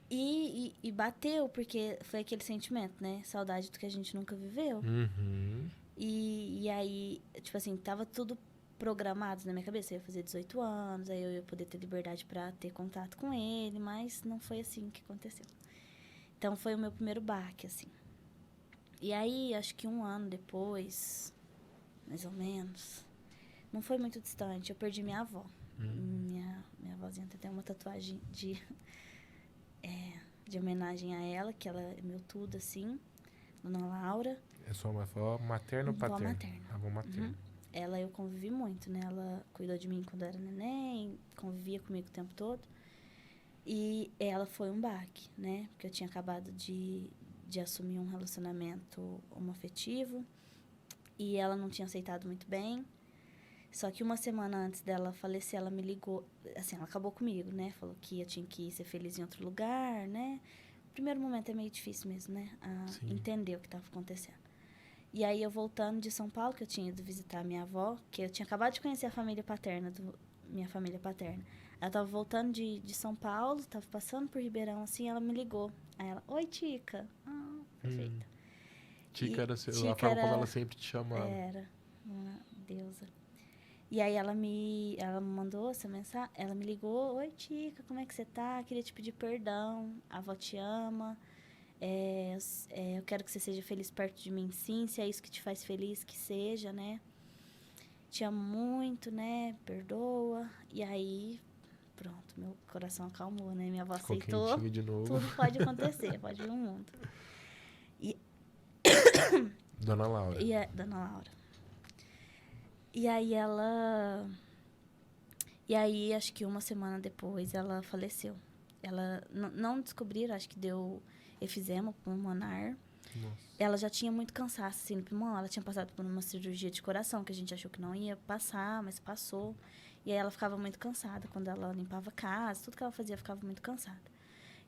[SPEAKER 2] E bateu, porque foi aquele sentimento, né? Saudade do que a gente nunca viveu.
[SPEAKER 1] Uhum.
[SPEAKER 2] E aí, tipo assim, tava tudo programados na minha cabeça. Eu ia fazer 18 anos, aí eu ia poder ter liberdade para ter contato com ele, mas não foi assim que aconteceu. Então, foi o meu primeiro baque, assim. E aí, acho que 1 ano depois, mais ou menos, não foi muito distante, eu perdi minha avó. Minha avózinha tem até uma tatuagem de homenagem a ela, que ela é meu tudo, assim, Dona Laura.
[SPEAKER 1] É sua avó materna ou paterna?
[SPEAKER 2] Avó materna.
[SPEAKER 1] Avó materna.
[SPEAKER 2] Ela eu convivi muito, né? Ela cuidou de mim quando eu era neném, convivia comigo o tempo todo. E ela foi um baque, né? Porque eu tinha acabado de assumir um relacionamento homoafetivo e ela não tinha aceitado muito bem. Só que 1 semana antes dela falecer, ela me ligou, assim, ela acabou comigo, né? Falou que eu tinha que ser feliz em outro lugar, né? O primeiro momento é meio difícil mesmo, né? Entender o que estava acontecendo. E aí, eu voltando de São Paulo, que eu tinha ido visitar a minha avó, que eu tinha acabado de conhecer a família paterna, minha família paterna. Ela estava voltando de São Paulo, estava passando por Ribeirão, assim, ela me ligou. Aí ela, oi, Tica. Perfeita.
[SPEAKER 1] Tica era a forma como ela sempre te chamava.
[SPEAKER 2] Era, uma deusa. E aí, ela me mandou essa mensagem, ela me ligou, oi, Tica, como é que você tá? Queria te pedir perdão, a avó te ama. Eu quero que você seja feliz perto de mim, sim. Se é isso que te faz feliz, que seja, né? Te amo muito, né? Perdoa. E aí, pronto, meu coração acalmou, né? Minha avó
[SPEAKER 1] Ficou
[SPEAKER 2] aceitou.
[SPEAKER 1] quentinho de novo.
[SPEAKER 2] Tudo pode acontecer, pode vir um mundo.
[SPEAKER 1] Dona Laura.
[SPEAKER 2] Dona Laura. E aí, ela... E aí, acho que 1 semana depois, ela faleceu. Ela... Não descobriram, acho que deu... efizema pulmonar.
[SPEAKER 1] Nossa.
[SPEAKER 2] Ela já tinha muito cansaço, assim, no pulmão. Ela tinha passado por uma cirurgia de coração, que a gente achou que não ia passar, mas passou. E aí, ela ficava muito cansada. Quando ela limpava a casa, tudo que ela fazia, ficava muito cansada.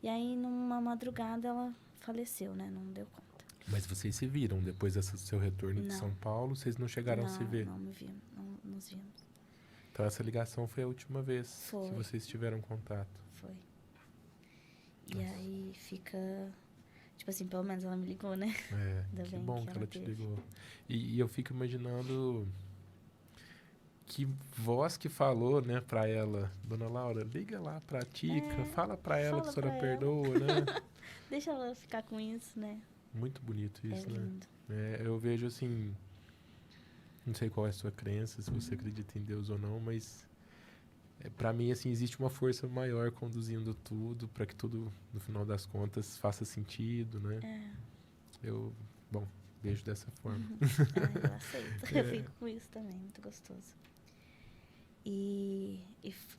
[SPEAKER 2] E aí, numa madrugada, ela faleceu, né? Não deu conta.
[SPEAKER 1] Mas vocês se viram depois do seu retorno de
[SPEAKER 2] Não.
[SPEAKER 1] São Paulo? Vocês não chegaram a se ver?
[SPEAKER 2] Não me vimos, não nos vimos.
[SPEAKER 1] Então essa ligação foi a última vez
[SPEAKER 2] Foi.
[SPEAKER 1] que vocês tiveram contato.
[SPEAKER 2] Foi. E aí fica... Tipo assim, pelo menos ela me ligou, né?
[SPEAKER 1] É, que bom que ela te ligou. E eu fico imaginando que voz que falou, né, pra ela. Dona Laura, liga lá pra Tica, fala pra ela que a senhora perdoa, né?
[SPEAKER 2] Deixa ela ficar com isso, né?
[SPEAKER 1] Muito bonito isso, né?
[SPEAKER 2] Lindo.
[SPEAKER 1] Eu vejo assim, não sei qual é a sua crença, se você acredita em Deus ou não, mas pra mim, assim, existe uma força maior conduzindo tudo, pra que tudo, no final das contas, faça sentido, né? Eu, bom, vejo dessa forma.
[SPEAKER 2] Eu aceito. Eu fico com isso também, muito gostoso. E,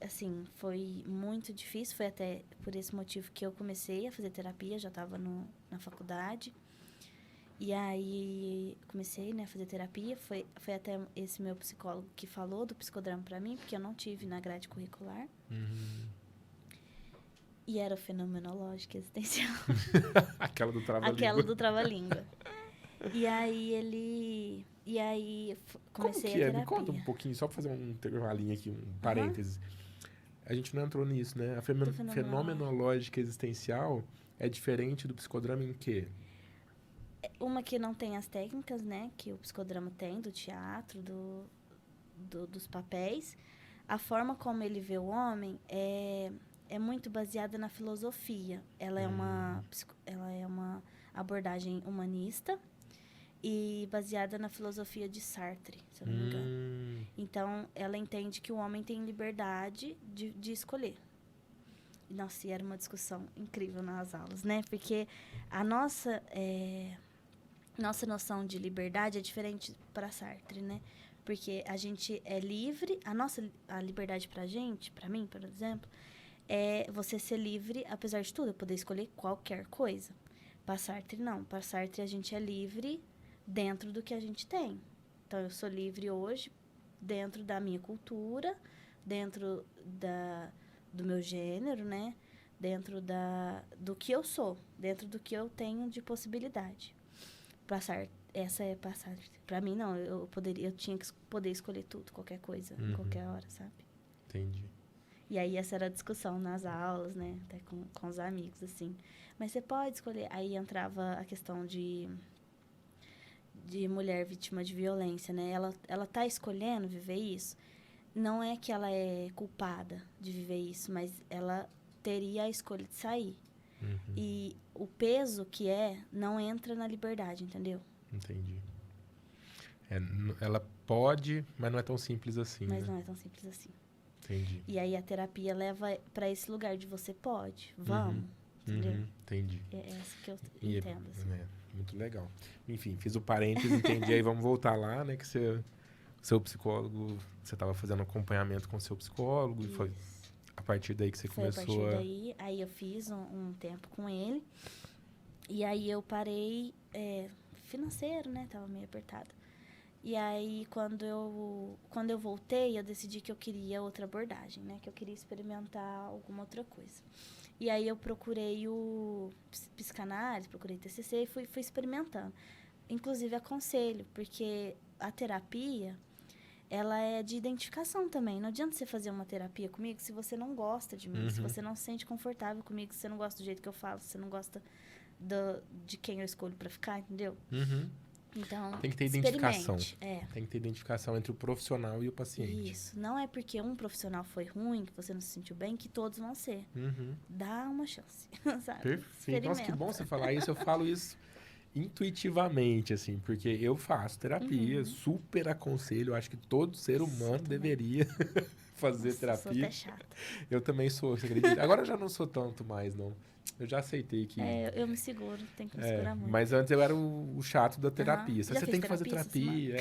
[SPEAKER 2] assim, foi muito difícil, foi até por esse motivo que eu comecei a fazer terapia, já estava na faculdade. E aí, comecei, né, a fazer terapia, foi até esse meu psicólogo que falou do psicodrama pra mim, porque eu não tive na grade curricular. E era o fenomenológico existencial.
[SPEAKER 1] Aquela do trava-língua.
[SPEAKER 2] Aquela do trava-língua. E aí comecei a terapia.
[SPEAKER 1] Me conta um pouquinho, só pra fazer um intervalinho aqui, um parênteses. A gente não entrou nisso, né? A fenomenológica existencial é diferente do psicodrama em quê?
[SPEAKER 2] Uma que não tem as técnicas, né? Que o psicodrama tem, do teatro, dos papéis. A forma como ele vê o homem é muito baseada na filosofia. Ela é uma abordagem humanista e baseada na filosofia de Sartre, se eu não me engano. Então, ela entende que o homem tem liberdade de escolher. Nossa, e era uma discussão incrível nas aulas, né? Porque a nossa noção de liberdade é diferente para Sartre, né? Porque a gente é livre, a liberdade pra gente, pra mim, por exemplo, é você ser livre, apesar de tudo, eu poder escolher qualquer coisa. Para Sartre, não. Para Sartre, a gente é livre dentro do que a gente tem. Então, eu sou livre hoje dentro da minha cultura, dentro do meu gênero, né? Dentro do que eu sou, dentro do que eu tenho de possibilidade. Para Sartre, essa é para Sartre. Para mim, não. Eu tinha que poder escolher tudo, qualquer coisa, em qualquer hora, sabe?
[SPEAKER 1] Entendi.
[SPEAKER 2] E aí, essa era a discussão nas aulas, né? Até com os amigos, assim. Mas você pode escolher. Aí entrava a questão de mulher vítima de violência, né? Ela tá escolhendo viver isso. Não é que ela é culpada de viver isso, mas ela teria a escolha de sair. E o peso que não entra na liberdade, entendeu?
[SPEAKER 1] Entendi. Ela pode, mas não é tão simples assim,
[SPEAKER 2] Mas
[SPEAKER 1] né?
[SPEAKER 2] não é tão simples assim.
[SPEAKER 1] Entendi.
[SPEAKER 2] E aí a terapia leva para esse lugar de você pode, vamos, entendeu?
[SPEAKER 1] Entendi.
[SPEAKER 2] É essa que eu entendo, assim.
[SPEAKER 1] Muito legal. Enfim, fiz o parênteses, entendi. Aí vamos voltar lá, né? Que seu psicólogo, você estava fazendo acompanhamento com o seu psicólogo.
[SPEAKER 2] Isso.
[SPEAKER 1] E foi a partir daí que você começou
[SPEAKER 2] a partir daí, aí eu fiz um tempo com ele. E aí eu parei, financeiro, né? Tava meio apertado. E aí, quando eu voltei, eu decidi que eu queria outra abordagem, né? Que eu queria experimentar alguma outra coisa. E aí, eu procurei o psicanálise, procurei TCC e fui experimentando. Inclusive, aconselho, porque a terapia, ela é de identificação também. Não adianta você fazer uma terapia comigo se você não gosta de mim, se você não se sente confortável comigo, se você não gosta do jeito que eu falo, se você não gosta de quem eu escolho pra ficar, entendeu? Então,
[SPEAKER 1] tem que ter identificação. Tem que ter identificação entre o profissional e o paciente.
[SPEAKER 2] Isso. Não é porque um profissional foi ruim, que você não se sentiu bem, que todos vão ser. Dá uma chance, sabe?
[SPEAKER 1] Perfeito. Nossa, que bom você falar isso. Eu falo isso intuitivamente, assim, porque eu faço terapia, super aconselho. Acho que todo ser humano deveria fazer terapia. Eu sou
[SPEAKER 2] até chata.
[SPEAKER 1] Eu também sou, você acredita? Agora eu já não sou tanto mais, não. Eu já aceitei que...
[SPEAKER 2] eu me seguro, tenho que me segurar muito.
[SPEAKER 1] Mas antes eu era o chato da terapia. Você tem que fazer terapia.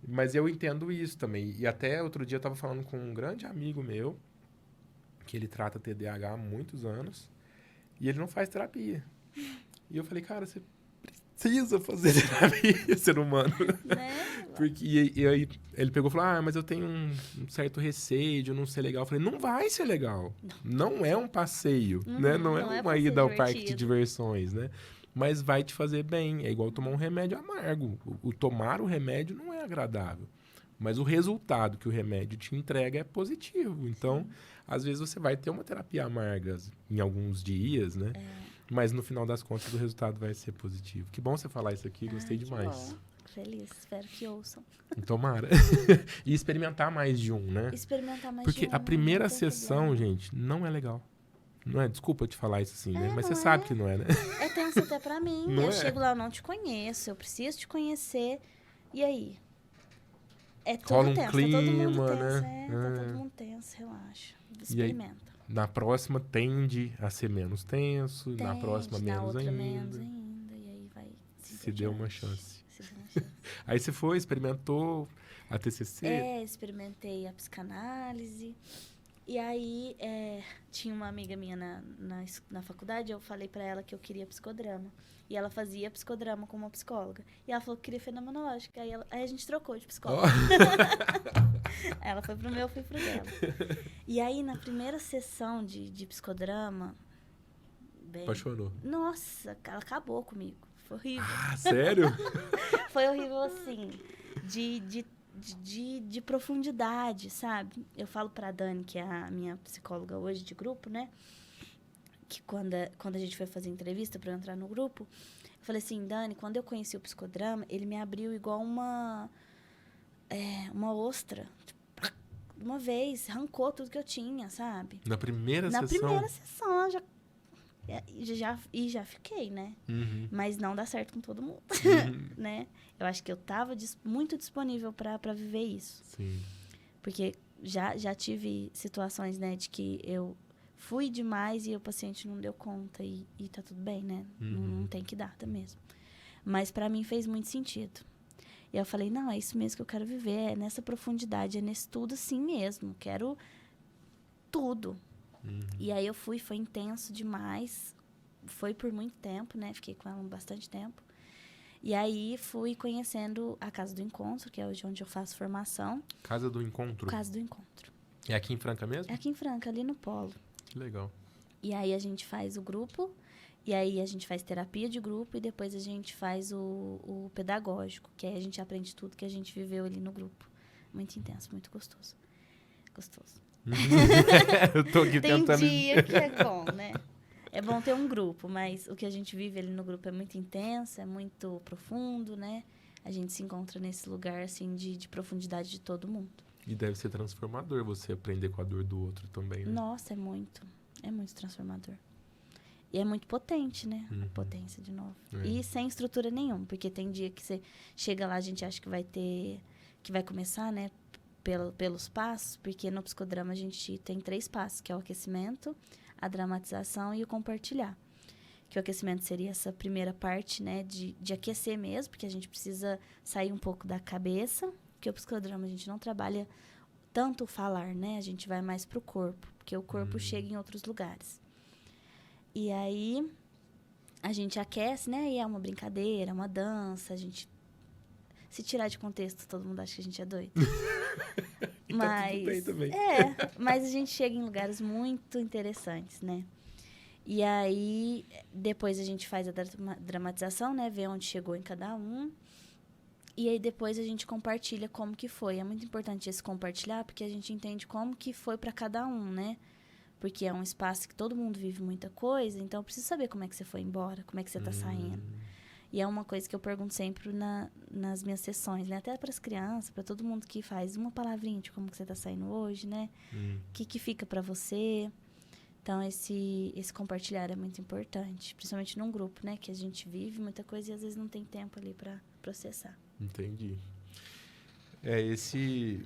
[SPEAKER 1] Mas eu entendo isso também. E até outro dia eu estava falando com um grande amigo meu, que ele trata TDAH há muitos anos, e ele não faz terapia. E eu falei, cara, você precisa fazer terapia, ser humano.
[SPEAKER 2] Né?
[SPEAKER 1] Porque, e aí ele pegou e falou, mas eu tenho um certo receio de não ser legal. Eu falei, não vai ser legal. Não é um passeio, né? Não é uma ida ao parque de diversões, né? Mas vai te fazer bem. É igual tomar um remédio amargo. O tomar o remédio não é agradável. Mas o resultado que o remédio te entrega é positivo. Então, às vezes você vai ter uma terapia amarga em alguns dias, né? Mas no final das contas o resultado vai ser positivo. Que bom você falar isso aqui, gostei demais.
[SPEAKER 2] Bom. Feliz, espero que ouçam.
[SPEAKER 1] Tomara. E experimentar mais de um, né?
[SPEAKER 2] Experimentar mais
[SPEAKER 1] Porque
[SPEAKER 2] de um.
[SPEAKER 1] a primeira
[SPEAKER 2] não tem
[SPEAKER 1] sessão,
[SPEAKER 2] problema.
[SPEAKER 1] gente, não é legal. Não é? Desculpa te falar isso assim, né? Mas você sabe que não é, né?
[SPEAKER 2] É tenso até pra mim.
[SPEAKER 1] Não
[SPEAKER 2] eu
[SPEAKER 1] é?
[SPEAKER 2] chego lá, eu não te conheço, eu preciso te conhecer. E aí? É tudo
[SPEAKER 1] Rola um
[SPEAKER 2] tenso,
[SPEAKER 1] clima,
[SPEAKER 2] tá todo mundo tenso.
[SPEAKER 1] né?
[SPEAKER 2] Tá todo mundo tenso, relaxa.
[SPEAKER 1] E aí,
[SPEAKER 2] Experimenta.
[SPEAKER 1] na próxima tende a ser menos tenso, na próxima
[SPEAKER 2] na
[SPEAKER 1] menos
[SPEAKER 2] outra
[SPEAKER 1] ainda.
[SPEAKER 2] menos ainda. E aí vai
[SPEAKER 1] Se deu uma chance.
[SPEAKER 2] Se deu uma chance.
[SPEAKER 1] Aí você foi, experimentou a TCC?
[SPEAKER 2] Experimentei a psicanálise. E aí, tinha uma amiga minha na faculdade, eu falei pra ela que eu queria psicodrama. E ela fazia psicodrama com uma psicóloga. E ela falou que queria fenomenológica. Aí a gente trocou de psicóloga. Aí ela foi pro meu, eu fui pro dela. E aí, na primeira sessão de psicodrama...
[SPEAKER 1] Apaixonou.
[SPEAKER 2] Nossa, ela acabou comigo. Foi horrível.
[SPEAKER 1] Ah, sério?
[SPEAKER 2] Foi horrível, assim, de profundidade, sabe? Eu falo pra Dani, que é a minha psicóloga hoje de grupo, né? Que quando a gente foi fazer entrevista pra eu entrar no grupo, eu falei assim, Dani, quando eu conheci o psicodrama, ele me abriu igual uma ostra. Tipo, uma vez, arrancou tudo que eu tinha, sabe?
[SPEAKER 1] Na primeira sessão?
[SPEAKER 2] Na primeira sessão, já fiquei, né?
[SPEAKER 1] Uhum.
[SPEAKER 2] Mas não dá certo com todo mundo, né? Eu acho que eu tava muito disponível pra viver isso.
[SPEAKER 1] Sim.
[SPEAKER 2] Porque já tive situações, né, de que eu fui demais e o paciente não deu conta e tá tudo bem, né? Não tem que dar, tá mesmo. Mas pra mim fez muito sentido. E eu falei, não, é isso mesmo que eu quero viver, é nessa profundidade, é nesse tudo assim mesmo, quero tudo. E aí eu fui, foi intenso demais, foi por muito tempo, né? Fiquei com ela bastante tempo. E aí fui conhecendo a Casa do Encontro, que é hoje onde eu faço formação.
[SPEAKER 1] Casa do Encontro?
[SPEAKER 2] Casa do Encontro.
[SPEAKER 1] É aqui em Franca mesmo?
[SPEAKER 2] É aqui em Franca, ali no Polo.
[SPEAKER 1] Que legal.
[SPEAKER 2] E aí a gente faz o grupo, e aí a gente faz terapia de grupo, e depois a gente faz o pedagógico, que aí a gente aprende tudo que a gente viveu ali no grupo. Muito intenso, muito gostoso. Gostoso.
[SPEAKER 1] Eu tô aqui
[SPEAKER 2] Tem
[SPEAKER 1] tentando...
[SPEAKER 2] dia que é bom, né? É bom ter um grupo, mas o que a gente vive ali no grupo é muito intenso, é muito profundo, né? A gente se encontra nesse lugar, assim, de profundidade de todo mundo.
[SPEAKER 1] E deve ser transformador você aprender com a dor do outro também, né?
[SPEAKER 2] Nossa, é muito transformador. E é muito potente, né? A potência, de novo. E sem estrutura nenhuma, porque tem dia que você chega lá, a gente acha que vai começar, né? Pelos passos, porque no psicodrama a gente tem 3 passos, que é o aquecimento, a dramatização e o compartilhar. Que o aquecimento seria essa primeira parte, né, de aquecer mesmo, porque a gente precisa sair um pouco da cabeça, porque o psicodrama a gente não trabalha tanto o falar, né, a gente vai mais pro corpo, porque o corpo chega em outros lugares. E aí, a gente aquece, né, e é uma brincadeira, uma dança, a gente... Se tirar de contexto, todo mundo acha que a gente é doido.
[SPEAKER 1] Mas, tudo bem também.
[SPEAKER 2] Mas a gente chega em lugares muito interessantes, né? E aí, depois a gente faz a dramatização, né? Vê onde chegou em cada um. E aí, depois a gente compartilha como que foi. É muito importante esse compartilhar, porque a gente entende como que foi para cada um, né? Porque é um espaço que todo mundo vive muita coisa, então eu preciso saber como é que você foi embora, como é que você tá saindo. E é uma coisa que eu pergunto sempre nas minhas sessões, né? Até para as crianças, para todo mundo que faz uma palavrinha de como que você tá saindo hoje, né? O que fica para você. Então, esse compartilhar é muito importante. Principalmente num grupo, né? Que a gente vive muita coisa e às vezes não tem tempo ali para processar.
[SPEAKER 1] Entendi.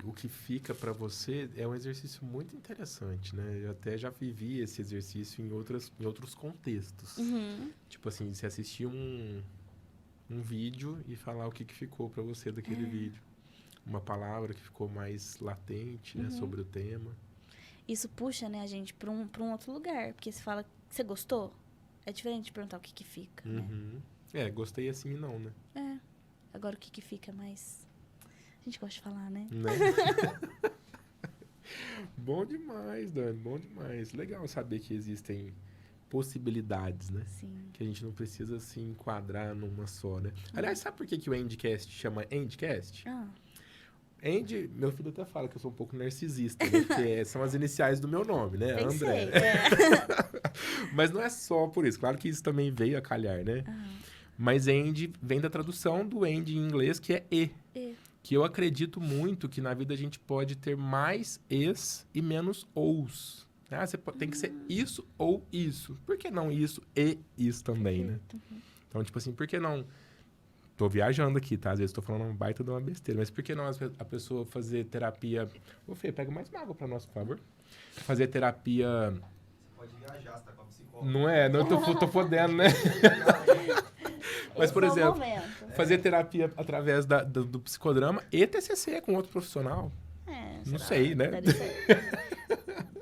[SPEAKER 1] O que fica para você é um exercício muito interessante, né? Eu até já vivi esse exercício em outros contextos. Tipo assim, você assistir um vídeo e falar o que ficou para você daquele vídeo. Uma palavra que ficou mais latente, né, sobre o tema.
[SPEAKER 2] Isso puxa, né, a gente para um outro lugar. Porque você fala, você gostou? É diferente de perguntar o que fica, né?
[SPEAKER 1] Gostei assim e não, né?
[SPEAKER 2] Agora o que fica mais... A gente gosta de falar, né?
[SPEAKER 1] Bom demais, Dani, bom demais. Legal saber que existem possibilidades, né?
[SPEAKER 2] Sim.
[SPEAKER 1] Que a gente não precisa se enquadrar numa só, né? Aliás, sabe por que o Endcast chama Endcast? End, meu filho até fala que eu sou um pouco narcisista, né? Porque são as iniciais do meu nome, né?
[SPEAKER 2] Pensei,
[SPEAKER 1] André. Mas não é só por isso. Claro que isso também veio a calhar, né? Mas End vem da tradução do End em inglês, que é E. Que eu acredito muito que na vida a gente pode ter mais es e menos ous. Você tem que ser isso ou isso. Por que não isso e isso também, né? Então, tipo assim, por que não... Tô viajando aqui, tá? Às vezes tô falando um baita de uma besteira. Mas por que não a pessoa fazer terapia... Ô, Fê, pega mais uma água pra nós, por favor. Fazer terapia...
[SPEAKER 3] Você pode viajar, você tá com a psicóloga.
[SPEAKER 1] Não é? Não, eu tô podendo, né? Mas, por exemplo, fazer terapia através do psicodrama e TCC com outro profissional. Não sei, né?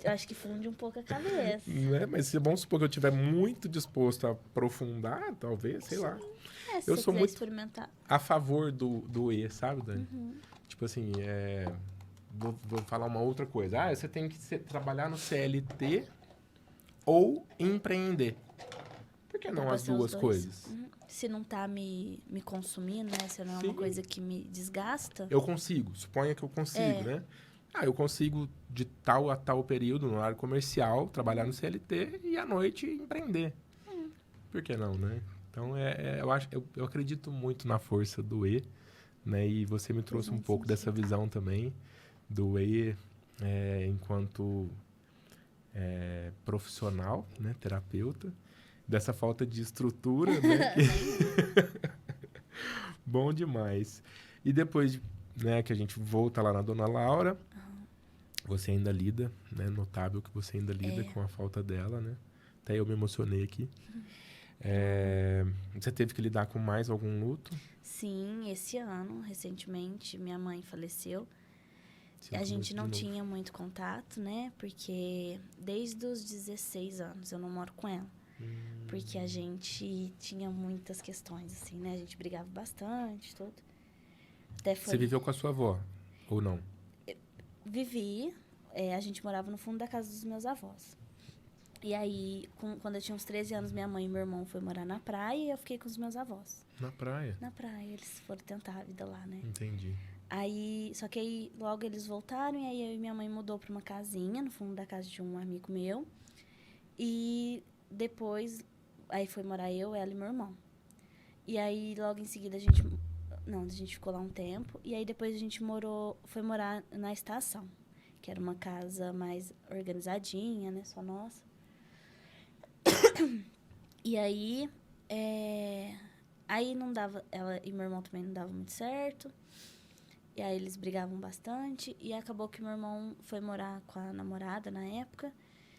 [SPEAKER 2] Eu acho que funde um pouco a cabeça.
[SPEAKER 1] Né? Mas se vamos supor que eu estiver muito disposto a aprofundar, talvez, sei lá.
[SPEAKER 2] Se
[SPEAKER 1] eu
[SPEAKER 2] você
[SPEAKER 1] sou
[SPEAKER 2] quiser
[SPEAKER 1] muito
[SPEAKER 2] experimentar.
[SPEAKER 1] a favor do E, sabe, Dani? Tipo assim, vou falar uma outra coisa. Você tem que trabalhar no CLT ou empreender. Por que não as duas coisas?
[SPEAKER 2] Se não tá me consumindo, né? Se não é uma coisa que me desgasta.
[SPEAKER 1] Eu consigo. Suponha que eu consigo, né? Eu consigo de tal a tal período no horário comercial, trabalhar no CLT e à noite empreender. Por que não, né? Então, eu acredito muito na força do E, né? E você me trouxe um pouco dessa visão também do E enquanto profissional, né? Terapeuta. Dessa falta de estrutura, né? Bom demais. E depois, né, que a gente volta lá na Dona Laura, você ainda lida, né? Notável que você ainda lida com a falta dela, né? Até eu me emocionei aqui. Você teve que lidar com mais algum luto?
[SPEAKER 2] Sim, esse ano, recentemente, minha mãe faleceu. A gente não tinha muito contato, né? Porque desde os 16 anos eu não moro com ela. Porque a gente tinha muitas questões, assim, né? A gente brigava bastante, tudo.
[SPEAKER 1] Você viveu com a sua avó, ou não?
[SPEAKER 2] Vivi. A gente morava no fundo da casa dos meus avós. E aí, quando eu tinha uns 13 anos, minha mãe e meu irmão foram morar na praia e eu fiquei com os meus avós.
[SPEAKER 1] Na praia?
[SPEAKER 2] Na praia. Eles foram tentar a vida lá, né?
[SPEAKER 1] Entendi.
[SPEAKER 2] Só que aí, logo eles voltaram e aí eu e minha mãe mudou pra uma casinha no fundo da casa de um amigo meu. E depois, aí foi morar eu, ela e meu irmão. E aí, logo em seguida, a gente ficou lá um tempo. E aí, depois a gente foi morar na estação, que era uma casa mais organizadinha, né? Só nossa. E aí, aí não dava, ela e meu irmão também não davam muito certo. E aí, eles brigavam bastante. E acabou que meu irmão foi morar com a namorada na época.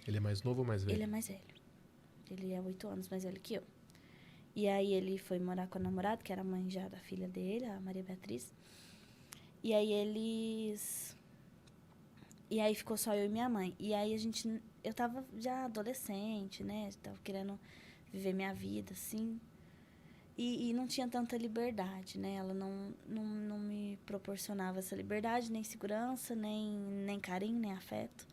[SPEAKER 1] Ele é mais novo ou mais velho?
[SPEAKER 2] Ele é mais velho. Ele é 8 anos mais velho que eu. E aí ele foi morar com a namorada, que era a mãe já da filha dele, a Maria Beatriz. E aí E aí ficou só eu e minha mãe. E aí eu tava já adolescente, né? Tava querendo viver minha vida, assim. E não tinha tanta liberdade, né? Ela não me proporcionava essa liberdade, nem segurança, nem carinho, nem afeto.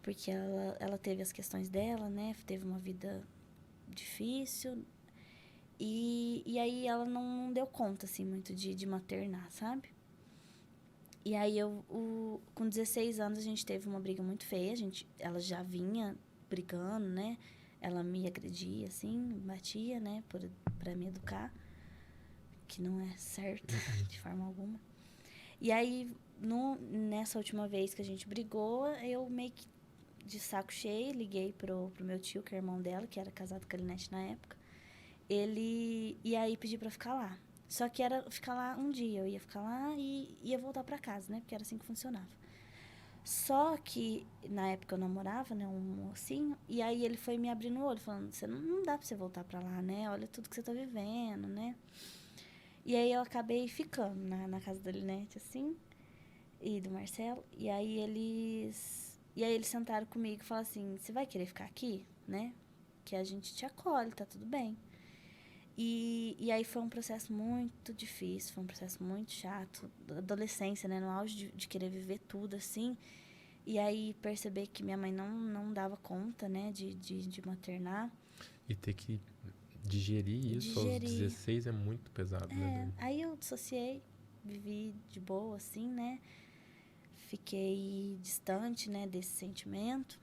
[SPEAKER 2] Porque ela teve as questões dela, né? Teve uma vida difícil. E aí ela não deu conta, assim, muito de maternar, sabe? E aí com 16 anos a gente teve uma briga muito feia. Ela já vinha brigando, né? Ela me agredia, assim, batia, né? Pra me educar. Que não é certo, de forma alguma. E aí, nessa última vez que a gente brigou, eu meio que de saco cheio, liguei pro meu tio, que é irmão dela, que era casado com a Linete na época. E aí pedi pra ficar lá. Só que era ficar lá um dia. Eu ia ficar lá e ia voltar pra casa, né? Porque era assim que funcionava. Só que, na época eu namorava, né? Um mocinho. E aí ele foi me abrindo o olho, falando, não dá pra você voltar pra lá, né? Olha tudo que você tá vivendo, né? E aí eu acabei ficando na casa da Linete, assim, e do Marcelo. E aí eles sentaram comigo e falaram assim, você vai querer ficar aqui, né? Que a gente te acolhe, tá tudo bem. E aí foi um processo muito difícil, foi um processo muito chato. Adolescência, né? No auge de querer viver tudo, assim. E aí perceber que minha mãe não dava conta, né? De maternar.
[SPEAKER 1] E ter que digerir isso aos 16 é muito pesado, né?
[SPEAKER 2] Aí eu dissociei, vivi de boa, assim, né? Fiquei distante, né, desse sentimento.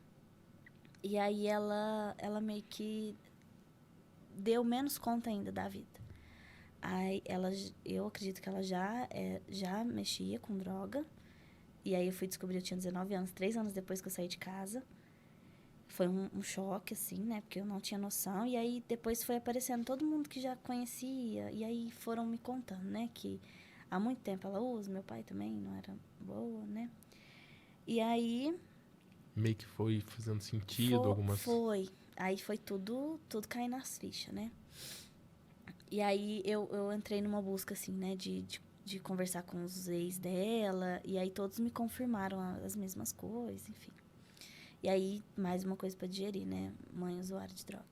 [SPEAKER 2] E aí ela meio que deu menos conta ainda da vida. Aí eu acredito que ela já mexia com droga. E aí eu fui descobrir, eu tinha 19 anos, 3 anos depois que eu saí de casa. Foi um choque, assim, né? Porque eu não tinha noção. E aí depois foi aparecendo todo mundo que já conhecia. E aí foram me contando, né? Que há muito tempo ela usa, meu pai também não era boa, né? E aí...
[SPEAKER 1] Meio que foi fazendo sentido algumas...
[SPEAKER 2] Foi. Aí foi tudo cair nas fichas, né? E aí eu entrei numa busca, assim, né? De conversar com os ex dela. E aí todos me confirmaram as mesmas coisas, enfim. E aí, mais uma coisa pra digerir, né? Mãe usuária de droga.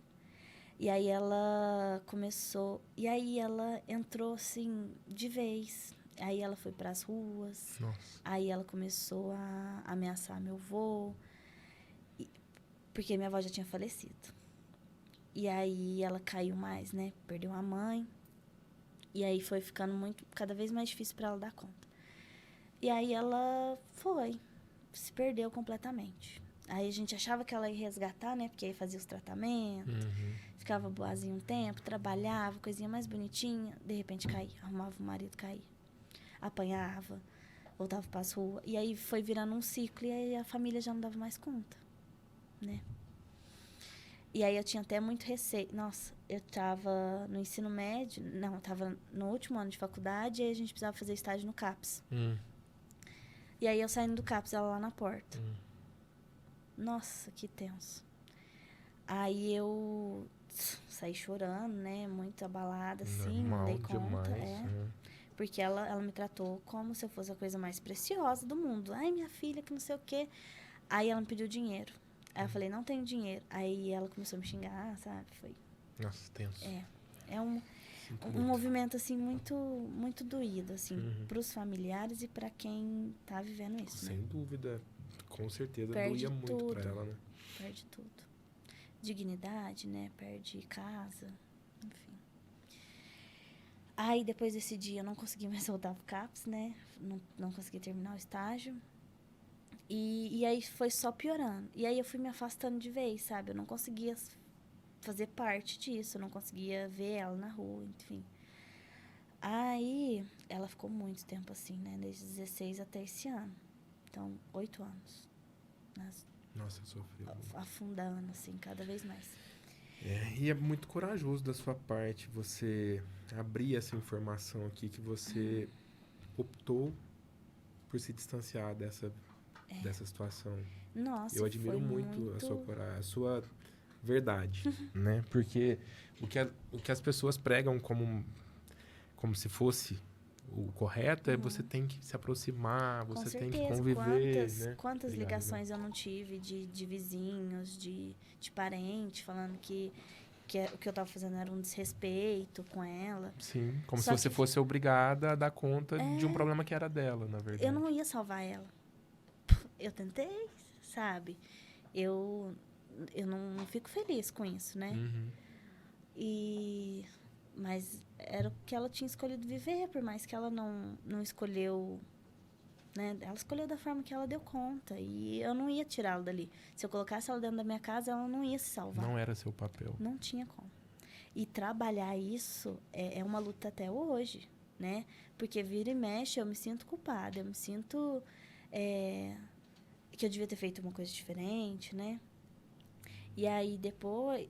[SPEAKER 2] E aí ela começou... E aí ela entrou, assim, de vez. Aí ela foi pras ruas.
[SPEAKER 1] Nossa.
[SPEAKER 2] Aí ela começou a ameaçar meu avô. Porque minha avó já tinha falecido. E aí ela caiu mais, né? Perdeu a mãe. E aí foi ficando cada vez mais difícil pra ela dar conta. E aí ela se perdeu completamente. Aí a gente achava que ela ia resgatar, né? Porque aí fazia os tratamentos, ficava boazinha um tempo, trabalhava, coisinha mais bonitinha. De repente caía, arrumava o marido, caía. Apanhava, voltava pras ruas. E aí foi virando um ciclo e aí a família já não dava mais conta, né? E aí eu tinha até muito receio. Nossa, eu tava no ensino médio, não, eu tava no último ano de faculdade e aí a gente precisava fazer estágio no CAPS. E aí eu saindo do CAPS, ela lá na porta. Nossa, que tenso. Aí eu saí chorando, né? Muito abalada, assim, não dei conta.
[SPEAKER 1] Demais,
[SPEAKER 2] Porque ela me tratou como se eu fosse a coisa mais preciosa do mundo. Ai, minha filha, que não sei o quê. Aí ela me pediu dinheiro. Aí eu falei, não tenho dinheiro. Aí ela começou a me xingar, sabe? Foi.
[SPEAKER 1] Nossa, tenso.
[SPEAKER 2] É um movimento, assim, muito, muito doído, assim, pros familiares e pra quem tá vivendo isso,
[SPEAKER 1] Sem
[SPEAKER 2] né?
[SPEAKER 1] dúvida. Com certeza
[SPEAKER 2] Perde
[SPEAKER 1] doía muito
[SPEAKER 2] tudo.
[SPEAKER 1] pra ela, né?
[SPEAKER 2] Perde tudo. Dignidade, né? Perde casa, enfim. Aí, depois desse dia, eu não consegui mais voltar pro CAPS, né? Não consegui terminar o estágio. E aí foi só piorando. E aí eu fui me afastando de vez, sabe? Eu não conseguia fazer parte disso. Eu não conseguia ver ela na rua, enfim. Aí, ela ficou muito tempo assim, né? Desde 16 até esse ano. Então, 8 anos.
[SPEAKER 1] Nossa, sofreu.
[SPEAKER 2] Afundando, assim, cada vez mais.
[SPEAKER 1] E é muito corajoso da sua parte você abrir essa informação aqui que você optou por se distanciar dessa situação.
[SPEAKER 2] Nossa,
[SPEAKER 1] Eu admiro
[SPEAKER 2] foi
[SPEAKER 1] muito a sua coragem, a sua verdade, né? Porque o que as pessoas pregam como se fosse o correto é você tem que se aproximar, você tem que conviver, né?
[SPEAKER 2] Quantas ligações eu não tive de vizinhos, de parente, falando que o que eu tava fazendo era um desrespeito com ela.
[SPEAKER 1] Sim, como
[SPEAKER 2] Só
[SPEAKER 1] se você fosse obrigada a dar conta de um problema que era dela, na verdade.
[SPEAKER 2] Eu não ia salvar ela. Eu tentei, sabe? Eu não fico feliz com isso, né? Mas era o que ela tinha escolhido viver, por mais que ela não escolheu, né? Ela escolheu da forma que ela deu conta. E eu não ia tirá-la dali. Se eu colocasse ela dentro da minha casa, ela não ia se salvar.
[SPEAKER 1] Não era seu papel.
[SPEAKER 2] Não tinha como. E trabalhar isso é uma luta até hoje, né? Porque vira e mexe, eu me sinto culpada. Eu me sinto que eu devia ter feito uma coisa diferente, né? E aí, depois,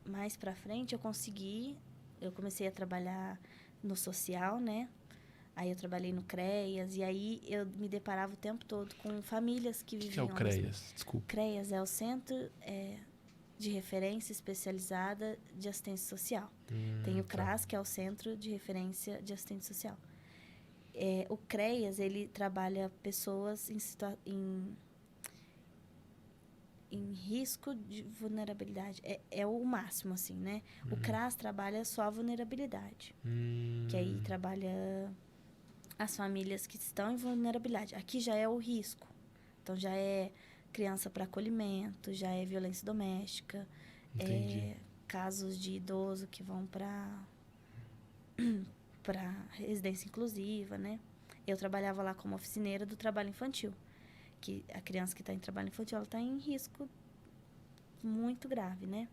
[SPEAKER 2] mais pra frente, eu comecei a trabalhar no social, né? Aí eu trabalhei no CREAS, e aí eu me deparava o tempo todo com famílias que viviam...
[SPEAKER 1] O que é o CREAS? Desculpa.
[SPEAKER 2] CREAS é o Centro de Referência Especializada de Assistência Social. Tem o CRAS, que é o Centro de Referência de Assistência Social. O CREAS, ele trabalha pessoas em em risco de vulnerabilidade. É o máximo, assim, né? O CRAS trabalha só a vulnerabilidade. Que aí trabalha as famílias que estão em vulnerabilidade. Aqui já é o risco. Então, já é criança para acolhimento, já é violência doméstica.
[SPEAKER 1] Entendi.
[SPEAKER 2] Casos de idoso que vão para residência inclusiva, né? Eu trabalhava lá como oficineira do trabalho infantil. Que a criança que está em trabalho infantil, ela está em risco muito grave, né?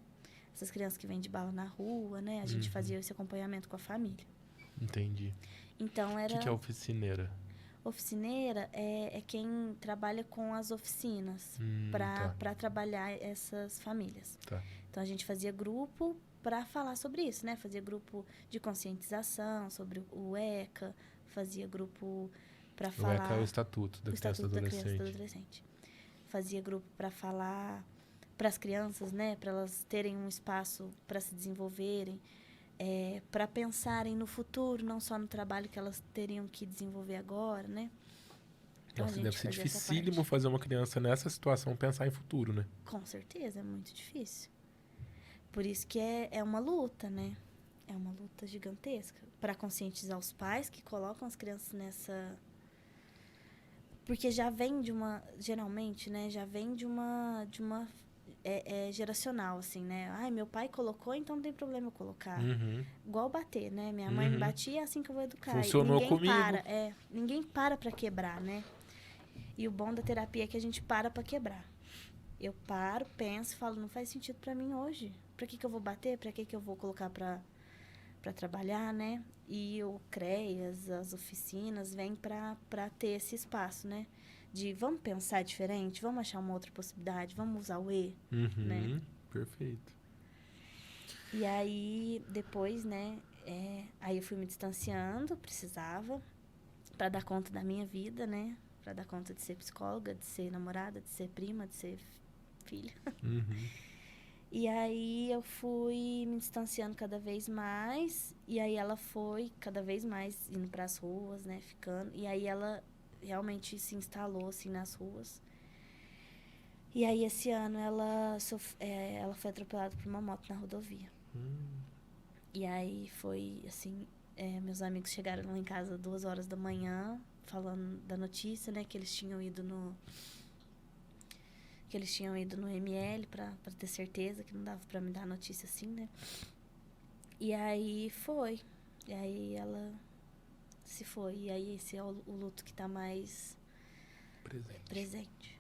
[SPEAKER 2] Essas crianças que vendem bala na rua, né? A gente fazia esse acompanhamento com a família.
[SPEAKER 1] Entendi.
[SPEAKER 2] Então,
[SPEAKER 1] O que é oficineira?
[SPEAKER 2] Oficineira é quem trabalha com as oficinas para trabalhar essas famílias.
[SPEAKER 1] Tá.
[SPEAKER 2] Então, a gente fazia grupo para falar sobre isso, né? Fazia grupo de conscientização sobre o ECA, fazia grupo para falar...
[SPEAKER 1] O ECA é o Estatuto da Criança e do Adolescente.
[SPEAKER 2] Fazia grupo para falar para as crianças, né? Para elas terem um espaço para se desenvolverem, para pensarem no futuro, não só no trabalho que elas teriam que desenvolver agora, né? Então,
[SPEAKER 1] Nossa, deve ser dificílimo fazer uma criança nessa situação pensar em futuro, né?
[SPEAKER 2] Com certeza, é muito difícil. Por isso que é uma luta, né? É uma luta gigantesca para conscientizar os pais que colocam as crianças nessa... Porque já vem de uma... Geralmente, né? Já vem de uma geracional, assim, né? Ai, meu pai colocou, então não tem problema eu colocar. Igual bater, né? Minha mãe me batia, é assim que eu vou educar.
[SPEAKER 1] Funcionou comigo.
[SPEAKER 2] Ninguém para quebrar, né? E o bom da terapia é que a gente para quebrar. Eu paro, penso, falo, não faz sentido pra mim hoje. Pra que eu vou bater? Pra que eu vou colocar pra trabalhar, né? E o CREAS, as oficinas, vêm pra ter esse espaço, né? De vamos pensar diferente, vamos achar uma outra possibilidade, vamos usar o E, né?
[SPEAKER 1] Perfeito.
[SPEAKER 2] E aí, depois, né? Aí eu fui me distanciando, precisava, pra dar conta da minha vida, né? Pra dar conta de ser psicóloga, de ser namorada, de ser prima, de ser filha. E aí eu fui me distanciando cada vez mais, e aí ela foi cada vez mais indo pras ruas, né? Ficando, e aí ela realmente se instalou, assim, nas ruas. E aí, esse ano, ela foi atropelada por uma moto na rodovia. E aí, foi, assim, meus amigos chegaram lá em casa 2h da manhã, falando da notícia, né, que eles tinham ido no ML pra ter certeza, que não dava pra me dar a notícia assim, né. E aí, foi. E aí, ela... se foi. E aí, esse é o luto que tá mais presente.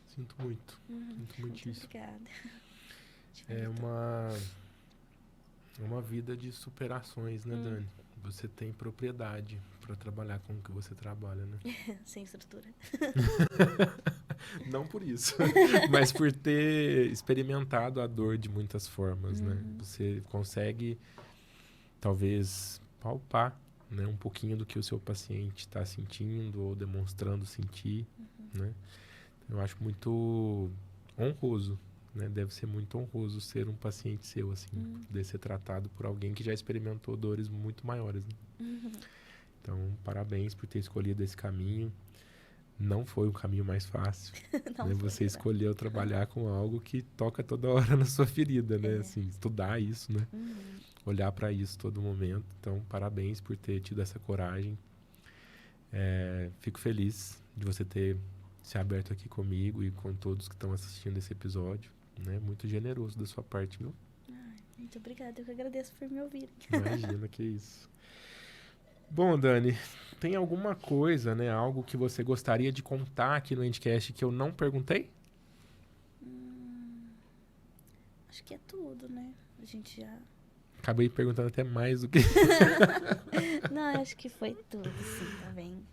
[SPEAKER 1] Sinto muito. Sinto muitíssimo.
[SPEAKER 2] Obrigada.
[SPEAKER 1] É uma vida de superações, né, Dani? Você tem propriedade para trabalhar com o que você trabalha, né?
[SPEAKER 2] Sem estrutura.
[SPEAKER 1] Não por isso, mas por ter experimentado a dor de muitas formas, né? Você consegue, talvez, palpar, né, um pouquinho do que o seu paciente está sentindo ou demonstrando sentir, né? Eu acho muito honroso, né? Deve ser muito honroso ser um paciente seu, assim, poder ser tratado por alguém que já experimentou dores muito maiores, né? Então, parabéns por ter escolhido esse caminho. Não foi o caminho mais fácil. Né? Você escolheu trabalhar com algo que toca toda hora na sua ferida, né? Assim, estudar isso, né? Olhar para isso todo momento. Então, parabéns por ter tido essa coragem. Fico feliz de você ter se aberto aqui comigo e com todos que estão assistindo esse episódio, né? Muito generoso da sua parte, viu?
[SPEAKER 2] Muito obrigada, eu que agradeço por me ouvir.
[SPEAKER 1] Imagina, que isso. Bom, Dani, tem alguma coisa, né? Algo que você gostaria de contar aqui no Endcast que eu não perguntei?
[SPEAKER 2] Acho que é tudo, né? A gente já...
[SPEAKER 1] Acabei perguntando até mais do que...
[SPEAKER 2] Não, acho que foi tudo, sim, tá bem.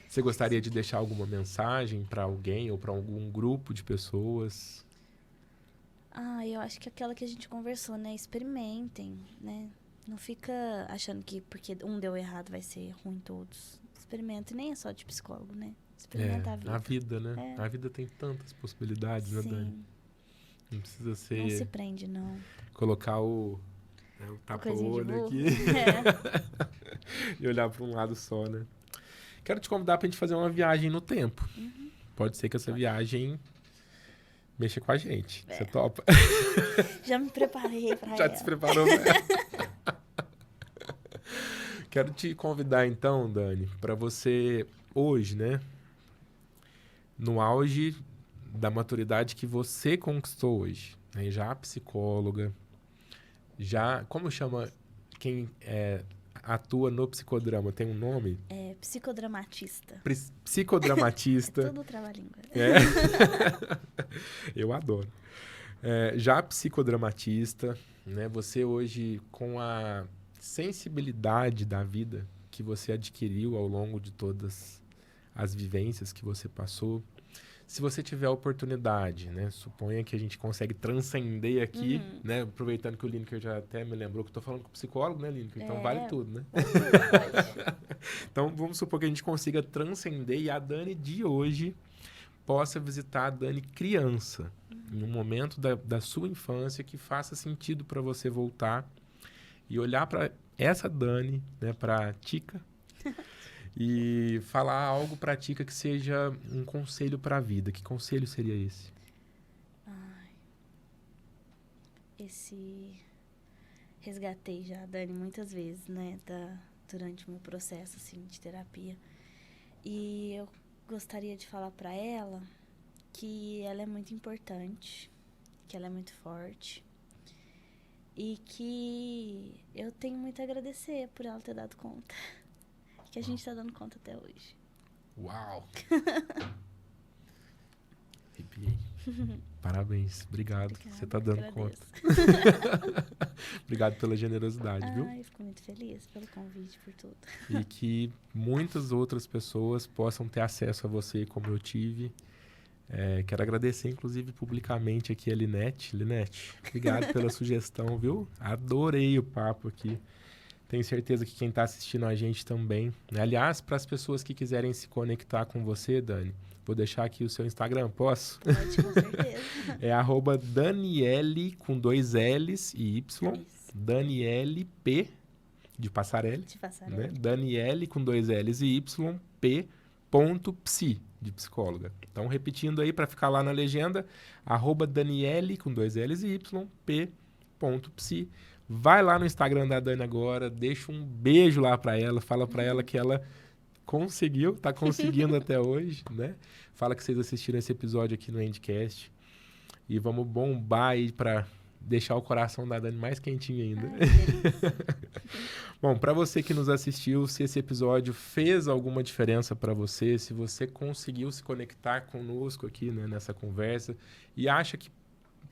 [SPEAKER 1] Você gostaria de deixar alguma mensagem para alguém ou para algum grupo de pessoas?
[SPEAKER 2] Eu acho que aquela que a gente conversou, né? Experimentem, né? Não fica achando que porque um deu errado vai ser ruim todos. Experimenta, e nem é só de psicólogo, né? Experimenta a vida.
[SPEAKER 1] A vida, né? A vida tem tantas possibilidades, né, Dani? Não precisa ser...
[SPEAKER 2] Não se prende, não.
[SPEAKER 1] Colocar o tapa-olho aqui e olhar para um lado só, né? Quero te convidar para a gente fazer uma viagem no tempo. Pode ser que essa viagem mexer com a gente. Você topa?
[SPEAKER 2] Já me preparei pra
[SPEAKER 1] Já
[SPEAKER 2] ela.
[SPEAKER 1] te preparou pra ela? Quero te convidar então, Dani, para você hoje, né? No auge da maturidade que você conquistou hoje, né? Já psicóloga, já... Como chama quem atua no psicodrama? Tem um nome?
[SPEAKER 2] É psicodramatista.
[SPEAKER 1] Psicodramatista.
[SPEAKER 2] É tudo trava-língua.
[SPEAKER 1] Eu adoro. Já psicodramatista, né? Você hoje, com a sensibilidade da vida que você adquiriu ao longo de todas as vivências que você passou, se você tiver a oportunidade, né? Suponha que a gente consegue transcender aqui, né? Aproveitando que o Lineker já até me lembrou que eu tô falando com o psicólogo, né, Lineker? Então vale tudo, né?
[SPEAKER 2] Pode.
[SPEAKER 1] Então vamos supor que a gente consiga transcender e a Dani de hoje possa visitar a Dani criança, em um momento da sua infância que faça sentido para você voltar e olhar para essa Dani, né, para Tica, e falar algo para Tica que seja um conselho para a vida. Que conselho seria esse?
[SPEAKER 2] Resgatei já a Dani muitas vezes, né, durante o meu processo, assim, de terapia. E eu gostaria de falar para ela que ela é muito importante, que ela é muito forte e que eu tenho muito a agradecer por ela ter dado conta, que a gente tá dando conta até hoje.
[SPEAKER 1] Uau! Arrepiei. Parabéns, obrigado.
[SPEAKER 2] Obrigada,
[SPEAKER 1] Você tá dando
[SPEAKER 2] agradeço.
[SPEAKER 1] conta. Obrigado pela generosidade, viu?
[SPEAKER 2] Eu fico muito feliz pelo convite, por tudo.
[SPEAKER 1] E que muitas outras pessoas possam ter acesso a você como eu tive. Quero agradecer, inclusive, publicamente aqui a Linete. Linete, obrigado pela sugestão, viu? Adorei o papo aqui. Tenho certeza que quem está assistindo a gente também. Aliás, para as pessoas que quiserem se conectar com você, Dani, vou deixar aqui o seu Instagram, posso?
[SPEAKER 2] Pode, com certeza.
[SPEAKER 1] É @Daniele com 2 L's e Y.
[SPEAKER 2] Isso.
[SPEAKER 1] Daniele P de Passarelli.
[SPEAKER 2] De passarela.
[SPEAKER 1] Né? Daniele com 2 L's e Y, P.psi, de psicóloga. Então, repetindo aí para ficar lá na legenda, @Daniele com 2 L's e Y, P.psi. Vai lá no Instagram da Dani agora, deixa um beijo lá para ela, fala para ela que ela conseguiu, tá conseguindo até hoje, né? Fala que vocês assistiram esse episódio aqui no Endcast e vamos bombar aí para deixar o coração da Dani mais quentinho ainda. Bom, para você que nos assistiu, se esse episódio fez alguma diferença para você, se você conseguiu se conectar conosco aqui, né, nessa conversa e acha que,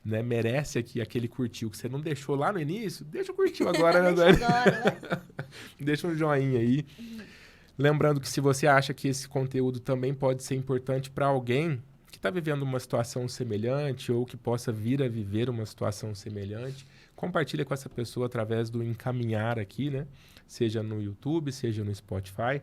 [SPEAKER 1] né, merece aqui aquele curtiu que você não deixou lá no início, deixa o curtiu agora, né, Dani?
[SPEAKER 2] Deixa agora, vai.
[SPEAKER 1] Deixa um joinha aí. Lembrando que se você acha que esse conteúdo também pode ser importante para alguém que está vivendo uma situação semelhante ou que possa vir a viver uma situação semelhante, compartilha com essa pessoa através do encaminhar aqui, né? Seja no YouTube, seja no Spotify.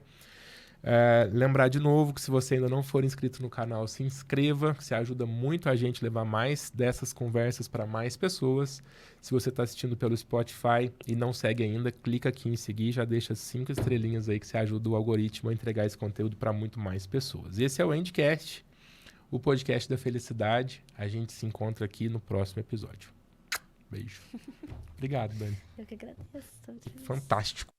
[SPEAKER 1] Lembrar de novo que se você ainda não for inscrito no canal, se inscreva, que se ajuda muito a gente a levar mais dessas conversas para mais pessoas. Se você está assistindo pelo Spotify e não segue ainda, clica aqui em seguir, já deixa 5 estrelinhas aí que você ajuda o algoritmo a entregar esse conteúdo para muito mais pessoas. Esse é o Endcast, o podcast da felicidade. A gente se encontra aqui no próximo episódio. Beijo. Obrigado, Dani.
[SPEAKER 2] Eu que agradeço. Tô muito feliz.
[SPEAKER 1] Fantástico.